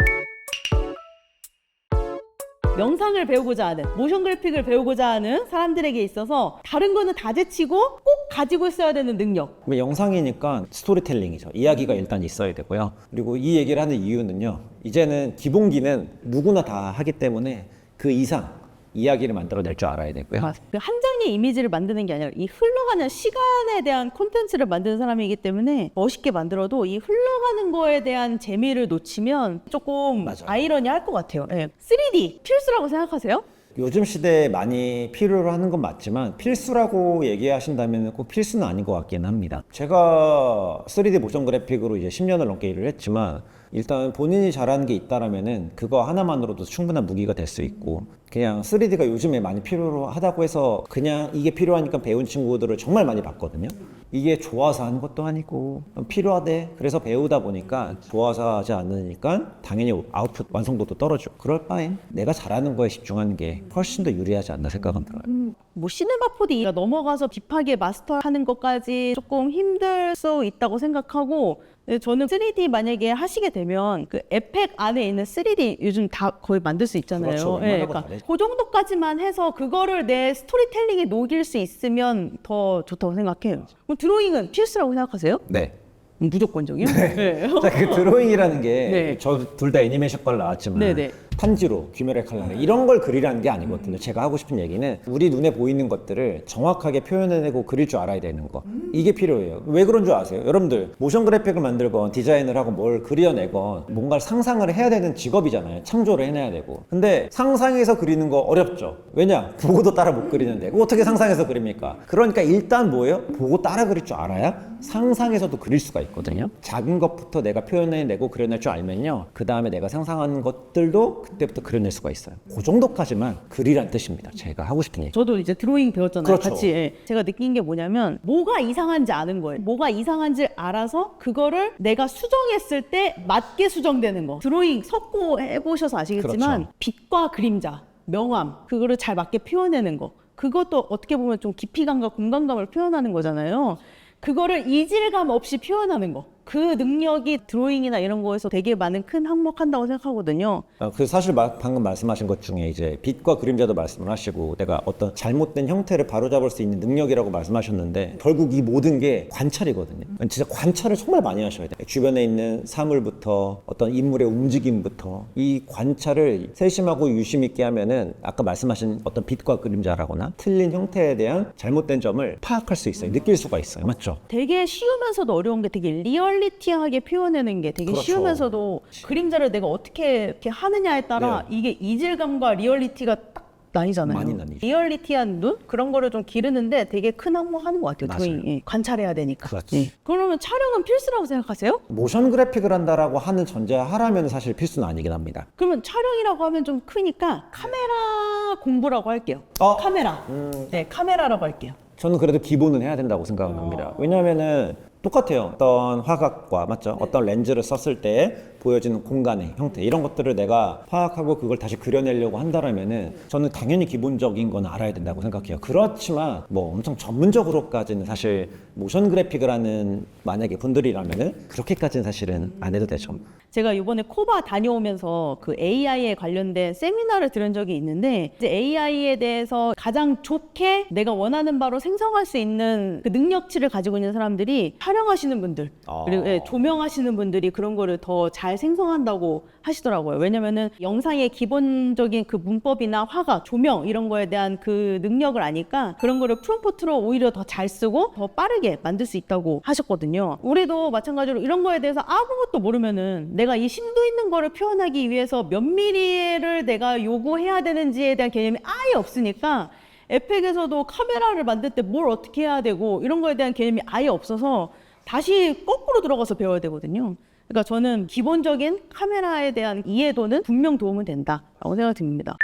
영상을 배우고자 하는, 모션 그래픽을 배우고자 하는 사람들에게 있어서 다른 거는 다 제치고 꼭 가지고 있어야 되는 능력. 영상이니까 스토리텔링이죠. 이야기가 일단 있어야 되고요. 그리고 이 얘기를 하는 이유는요, 이제는 기본기는 누구나 다 하기 때문에 그 이상 이야기를 만들어낼 줄 알아야 되고요. 그 한 장의 이미지를 만드는 게 아니라 이 흘러가는 시간에 대한 콘텐츠를 만드는 사람이기 때문에 멋있게 만들어도 이 흘러가는 거에 대한 재미를 놓치면 조금 맞아요. 아이러니할 것 같아요. 예. 3D 필수라고 생각하세요? 요즘 시대에 많이 필요로 하는 건 맞지만 필수라고 얘기하신다면 꼭 필수는 아닌 것 같긴 합니다. 제가 3D 모션 그래픽으로 이제 10년을 넘게 일을 했지만 일단 본인이 잘하는 게 있다라면은 그거 하나만으로도 충분한 무기가 될 수 있고 그냥 3D가 요즘에 많이 필요하다고 해서 그냥 이게 필요하니까 배운 친구들을 정말 많이 봤거든요. 이게 좋아서 하는 것도 아니고 필요하대 그래서 배우다 보니까 좋아서 하지 않으니까 당연히 아웃풋 완성도도 떨어지고 그럴 바엔 내가 잘하는 거에 집중하는 게 훨씬 더 유리하지 않나 생각은 들어요. 뭐 시네마 4D가 넘어가서 딥하게 마스터하는 것까지 조금 힘들 수 있다고 생각하고 저는 3D 만약에 하시게 되면 그 에펙 안에 있는 3D 요즘 다 거의 만들 수 있잖아요. 그렇죠. 웬만하고 다 되죠. 그 정도까지만 해서 그거를 내 스토리텔링에 녹일 수 있으면 더 좋다고 생각해요. 그럼 드로잉은 필수라고 생각하세요? 네. 무조건적이요? 네. 자, 그 드로잉이라는 게 네. 저 둘 다 애니메이션과를 나왔지만 네네. 판지로 귀멸의 칼날에 이런 걸 그리라는 게 아니거든요. 제가 하고 싶은 얘기는 우리 눈에 보이는 것들을 정확하게 표현해내고 그릴 줄 알아야 되는 거. 이게 필요해요. 왜 그런 줄 아세요? 여러분들 모션 그래픽을 만들건 디자인을 하고 뭘 그려내건 뭔가를 상상을 해야 되는 직업이잖아요. 창조를 해내야 되고. 근데 상상해서 그리는 거 어렵죠. 왜냐? 보고도 따라 못 그리는데 어떻게 상상해서 그립니까? 그러니까 일단 뭐예요? 보고 따라 그릴 줄 알아야 상상해서도 그릴 수가 있거든요. 작은 것부터 내가 표현해내고 그려낼 줄 알면요. 그 다음에 내가 상상하는 것들도 그때부터 그려낼 수가 있어요. 그 정도까지만 그리란 뜻입니다. 제가 하고 싶은 얘기. 저도 이제 드로잉 배웠잖아요. 그렇죠. 같이. 예. 제가 느낀 게 뭐냐면 뭐가 이상한지 아는 거예요. 뭐가 이상한지 알아서 그거를 내가 수정했을 때 맞게 수정되는 거. 드로잉 석고 해보셔서 아시겠지만 그렇죠. 빛과 그림자, 명암 그거를 잘 맞게 표현하는 거. 그것도 어떻게 보면 좀 깊이감과 공간감을 표현하는 거잖아요. 그거를 이질감 없이 표현하는 거. 그 능력이 드로잉이나 이런 거에서 되게 많은 큰 항목한다고 생각하거든요. 그 사실 방금 말씀하신 것 중에 이제 빛과 그림자도 말씀을 하시고 내가 어떤 잘못된 형태를 바로잡을 수 있는 능력이라고 말씀하셨는데 결국 이 모든 게 관찰이거든요. 진짜 관찰을 정말 많이 하셔야 돼요. 주변에 있는 사물부터 어떤 인물의 움직임부터 이 관찰을 세심하고 유심 있게 하면은 아까 말씀하신 어떤 빛과 그림자라거나 틀린 형태에 대한 잘못된 점을 파악할 수 있어요. 느낄 수가 있어요. 맞죠? 되게 쉬우면서도 어려운 게 되게 리얼리티하게 표현하는 게 되게 그렇죠. 쉬우면서도 그림자를 내가 어떻게 이렇게 하느냐에 따라 네. 이게 이질감과 리얼리티가 딱 나뉘잖아요. 많이 나뉘죠. 리얼리티한 눈? 그런 거를 좀 기르는데 되게 큰 항목하는 것 같아요. 맞아요. 드로잉. 예. 관찰해야 되니까. 그렇지. 예. 그러면 촬영은 필수라고 생각하세요? 모션 그래픽을 한다라고 하는 전제하라면 사실 필수는 아니긴 합니다. 그러면 촬영이라고 하면 좀 크니까 카메라 공부라고 할게요. 카메라. 네, 카메라라고 할게요. 저는 그래도 기본은 해야 된다고 생각을 합니다. 왜냐하면은 똑같아요. 어떤 화각과 맞죠? 어떤 렌즈를 썼을 때 보여지는 공간의 형태 이런 것들을 내가 파악하고 그걸 다시 그려내려고 한다면은 저는 당연히 기본적인 건 알아야 된다고 생각해요. 그렇지만 뭐 엄청 전문적으로까지는 사실 모션 그래픽을 하는 만약에 분들이라면은 그렇게까지는 사실은 안 해도 되죠. 제가 이번에 코바 다녀오면서 그 AI에 관련된 세미나를 들은 적이 있는데 이제 AI에 대해서 가장 좋게 내가 원하는 바로 생성할 수 있는 그 능력치를 가지고 있는 사람들이 촬영하시는 분들 그리고 예, 조명하시는 분들이 그런 거를 더 잘 생성한다고 하시더라고요. 왜냐면은 영상의 기본적인 그 문법이나 화각, 조명 이런 거에 대한 그 능력을 아니까 그런 거를 프롬프트로 오히려 더 잘 쓰고 더 빠르게 만들 수 있다고 하셨거든요. 우리도 마찬가지로 이런 거에 대해서 아무것도 모르면은 내가 이 심도 있는 거를 표현하기 위해서 몇 미리를 내가 요구해야 되는지에 대한 개념이 아예 없으니까 에펙에서도 카메라를 만들 때 뭘 어떻게 해야 되고 이런 거에 대한 개념이 아예 없어서 다시 거꾸로 들어가서 배워야 되거든요. 그러니까 저는 기본적인 카메라에 대한 이해도는 분명 도움은 된다라고 생각이 듭니다.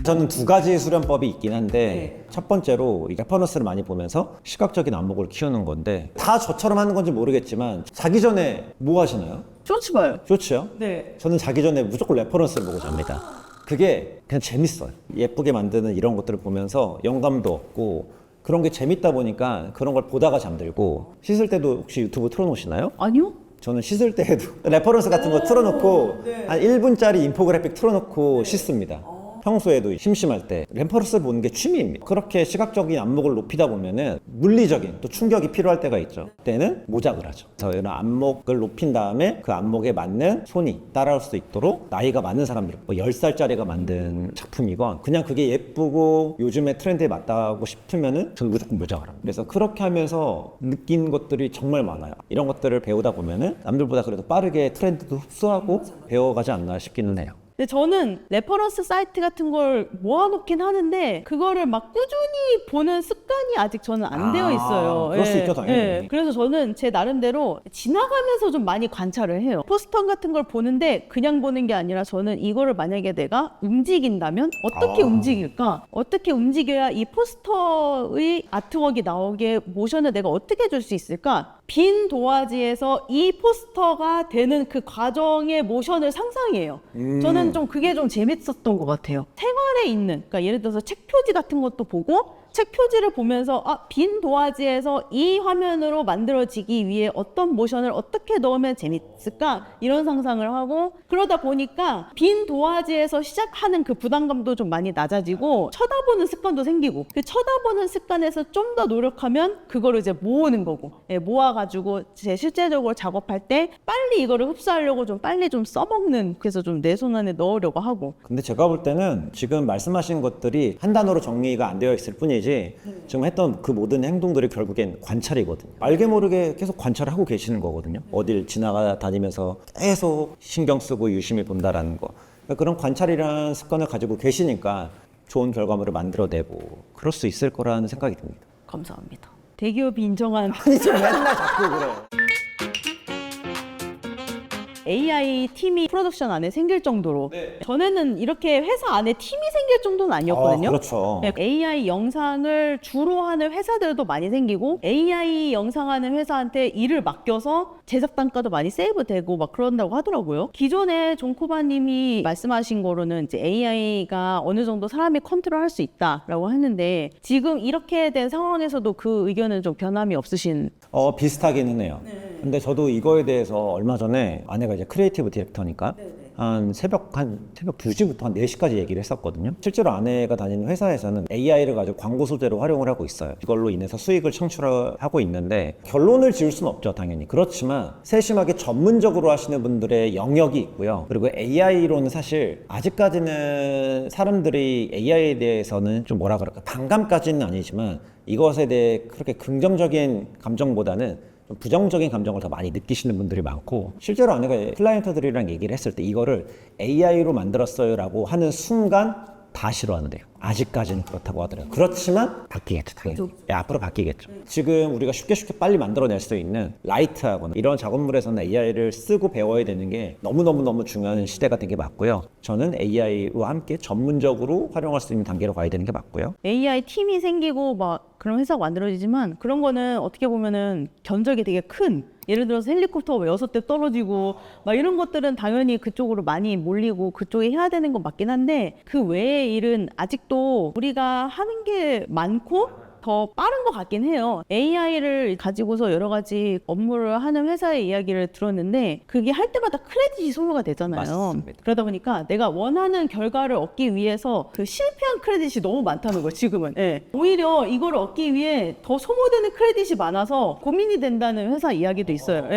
저는 두 가지 수련법이 있긴 한데 첫 번째로 이 레퍼런스를 많이 보면서 시각적인 안목을 키우는 건데 다 저처럼 하는 건지 모르겠지만 자기 전에 뭐 하시나요? 쇼츠 봐요. 좋지요? 네. 저는 자기 전에 무조건 레퍼런스를 보고 잡니다. 그게 그냥 재밌어요. 예쁘게 만드는 이런 것들을 보면서 영감도 얻고 그런 게 재밌다 보니까 그런 걸 보다가 잠들고 씻을 때도 혹시 유튜브 틀어놓으시나요? 아니요? 저는 씻을 때에도 레퍼런스 같은 거 틀어놓고 한 1분짜리 인포그래픽 틀어놓고 씻습니다. 평소에도 심심할 때 램퍼러스를 보는 게 취미입니다. 그렇게 시각적인 안목을 높이다 보면은 물리적인 또 충격이 필요할 때가 있죠. 그때는 모작을 하죠. 그래서 이런 안목을 높인 다음에 그 안목에 맞는 손이 따라올 수 있도록 나이가 많은 사람들, 뭐 10살짜리가 만든 작품이건 그냥 그게 예쁘고 요즘의 트렌드에 맞다고 싶으면은 저는 무조건 모작을 합니다. 그래서 그렇게 하면서 느낀 것들이 정말 많아요. 이런 것들을 배우다 보면은 남들보다 그래도 빠르게 트렌드도 흡수하고 배워가지 않나 싶기는 해요. 근데 저는 레퍼런스 사이트 같은 걸 모아놓긴 하는데 그거를 막 꾸준히 보는 습관이 아직 저는 안 되어 있어요. 그럴 수 있죠, 당연히. 그래서 저는 제 나름대로 지나가면서 좀 많이 관찰을 해요. 포스터 같은 걸 보는데 그냥 보는 게 아니라 저는 이거를 만약에 내가 움직인다면 어떻게 움직일까? 어떻게 움직여야 이 포스터의 아트웍이 나오게 모션을 내가 어떻게 해줄 수 있을까? 빈 도화지에서 이 포스터가 되는 그 과정의 모션을 상상해요. 저는 좀 그게 좀 재밌었던 것 같아요. 생활에 있는, 그러니까 예를 들어서 책 표지 같은 것도 보고 책 표지를 보면서 빈 도화지에서 이 화면으로 만들어지기 위해 어떤 모션을 어떻게 넣으면 재밌을까 이런 상상을 하고 그러다 보니까 빈 도화지에서 시작하는 그 부담감도 좀 많이 낮아지고 쳐다보는 습관도 생기고 그 쳐다보는 습관에서 좀 더 노력하면 그거를 이제 모으는 거고 모아가지고 제 실제적으로 작업할 때 빨리 이거를 흡수하려고 좀 빨리 좀 써먹는 그래서 좀 내 손 안에 넣으려고 하고 근데 제가 볼 때는 지금 말씀하신 것들이 한 단어로 정리가 안 되어 있을 뿐이지 지금 했던 그 모든 행동들이 결국엔 관찰이거든요. 알게 모르게 계속 관찰을 하고 계시는 거거든요. 어딜 지나다니면서 계속 신경 쓰고 유심히 본다라는 거. 그러니까 그런 관찰이라는 습관을 가지고 계시니까 좋은 결과물을 만들어내고 그럴 수 있을 거라는 생각이 듭니다. 감사합니다. 대기업이 인정한 아니 지금 맨날 자꾸 그래. AI 팀이 프로덕션 안에 생길 정도로 전에는 이렇게 회사 안에 팀이 생길 정도는 아니었거든요. 그렇죠. 네, AI 영상을 주로 하는 회사들도 많이 생기고 AI 영상하는 회사한테 일을 맡겨서 제작 단가도 많이 세이브되고 막 그런다고 하더라고요. 기존에 존코바님이 말씀하신 거로는 이제 AI가 어느 정도 사람이 컨트롤할 수 있다라고 했는데 지금 이렇게 된 상황에서도 그 의견은 좀 변함이 없으신? 비슷하기는 해요. 근데 저도 이거에 대해서 얼마 전에 아내가 이제 크리에이티브 디렉터니까 한 새벽 2시부터 한 4시까지 얘기를 했었거든요. 실제로 아내가 다니는 회사에서는 AI를 가지고 광고 소재로 활용을 하고 있어요. 이걸로 인해서 수익을 창출하고 있는데 결론을 지을 수는 없죠, 당연히. 그렇지만 세심하게 전문적으로 하시는 분들의 영역이 있고요. 그리고 AI로는 사실 아직까지는 사람들이 AI에 대해서는 좀 뭐라 그럴까 반감까지는 아니지만 이것에 대해 그렇게 긍정적인 감정보다는 좀 부정적인 감정을 더 많이 느끼시는 분들이 많고 실제로 아내가 클라이언트들이랑 얘기를 했을 때 이거를 AI로 만들었어요 라고 하는 순간 다 싫어하는데요. 아직까지는 그렇다고 하더라고요. 그렇지만 바뀌겠죠, 당연히. 앞으로 바뀌겠죠. 지금 우리가 쉽게 빨리 만들어낼 수 있는 라이트하거나 이런 작업물에서는 AI를 쓰고 배워야 되는 게 너무너무 중요한 시대가 된 게 맞고요. 저는 AI와 함께 전문적으로 활용할 수 있는 단계로 가야 되는 게 맞고요. AI 팀이 생기고 막 그런 회사가 만들어지지만 그런 거는 어떻게 보면은 견적이 되게 큰 예를 들어서 헬리콥터가 6대 떨어지고 막 이런 것들은 당연히 그쪽으로 많이 몰리고 그쪽에 해야 되는 건 맞긴 한데 그 외의 일은 아직도 우리가 하는 게 많고 더 빠른 것 같긴 해요. AI를 가지고서 여러 가지 업무를 하는 회사의 이야기를 들었는데 그게 할 때마다 크레딧이 소요가 되잖아요. 맞습니다. 그러다 보니까 내가 원하는 결과를 얻기 위해서 그 실패한 크레딧이 너무 많다는 거예요, 지금은. 예. 오히려 이걸 얻기 위해 더 소모되는 크레딧이 많아서 고민이 된다는 회사 이야기도 있어요.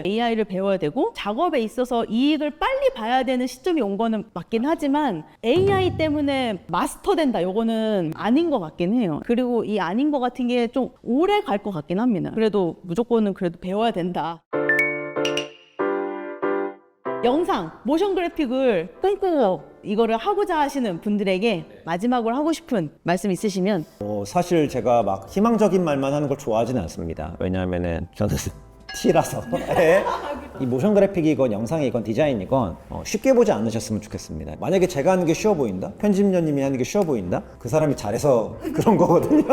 AI를 배워야 되고 작업에 있어서 이익을 빨리 봐야 되는 시점이 온 거는 맞긴 하지만 AI 때문에 마스터된다, 요거는 아닌 것 같긴 해요. 그리고 이 아닌 것 같은 게 좀 오래 갈 것 같긴 합니다. 그래도 무조건은 그래도 배워야 된다. 영상, 모션 그래픽을 꿈꾸고 이거를 하고자 하시는 분들에게 마지막으로 하고 싶은 말씀 있으시면? 사실 제가 막 희망적인 말만 하는 걸 좋아하지는 않습니다. 왜냐하면은 저는 T라서 이 모션 그래픽이건 영상이건 디자인이건 쉽게 보지 않으셨으면 좋겠습니다. 만약에 제가 하는 게 쉬워 보인다? 편집자님이 하는 게 쉬워 보인다? 그 사람이 잘해서 그런 거거든요.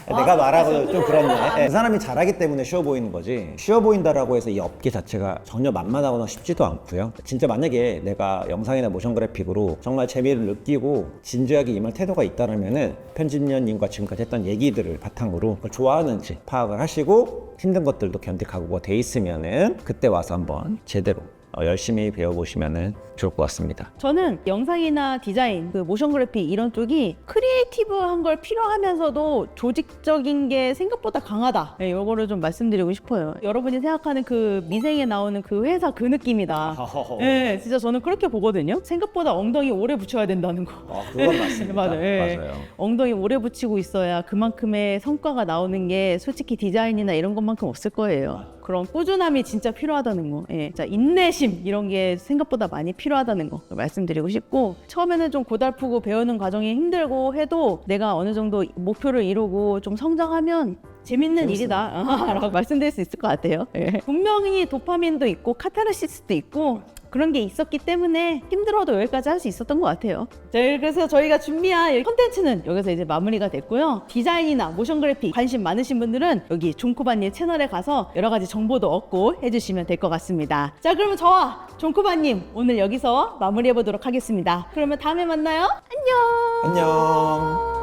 내가 말하고 좀 그렇네. 그 사람이 잘하기 때문에 쉬워 보이는 거지 쉬워 보인다라고 해서 이 업계 자체가 전혀 만만하거나 쉽지도 않고요. 진짜 만약에 내가 영상이나 모션 그래픽으로 정말 재미를 느끼고 진지하게 임할 태도가 있다라면은 편집자님과 지금까지 했던 얘기들을 바탕으로 그걸 좋아하는지 파악을 하시고 힘든 것들도 견딜 각오가 돼 있으면은 그때 와서 한번 제대로 열심히 배워보시면 좋을 것 같습니다. 저는 영상이나 디자인, 그 모션 그래픽 이런 쪽이 크리에이티브한 걸 필요하면서도 조직적인 게 생각보다 강하다. 네, 이거를 좀 말씀드리고 싶어요. 여러분이 생각하는 그 미생에 나오는 그 회사 그 느낌이다. 네, 진짜 저는 그렇게 보거든요. 생각보다 엉덩이 오래 붙여야 된다는 거. 그건 맞습니다. 맞아요. 예. 맞아요. 엉덩이 오래 붙이고 있어야 그만큼의 성과가 나오는 게 솔직히 디자인이나 이런 것만큼 없을 거예요. 그런 꾸준함이 진짜 필요하다는 거. 예. 자, 인내심 이런 게 생각보다 많이 필요하다는 거 말씀드리고 싶고, 처음에는 좀 고달프고 배우는 과정이 힘들고 해도 내가 어느 정도 목표를 이루고 좀 성장하면 재밌는 일이다 라고 말씀드릴 수 있을 것 같아요. 예. 분명히 도파민도 있고 카타르시스도 있고 그런 게 있었기 때문에 힘들어도 여기까지 할 수 있었던 것 같아요. 자, 그래서 저희가 준비한 컨텐츠는 여기서 이제 마무리가 됐고요. 디자인이나 모션 그래픽 관심 많으신 분들은 여기 존쿠바님 채널에 가서 여러 가지 정보도 얻고 해주시면 될 것 같습니다. 자, 그러면 저와 존쿠바님 오늘 여기서 마무리해 보도록 하겠습니다. 그러면 다음에 만나요. 안녕. 안녕.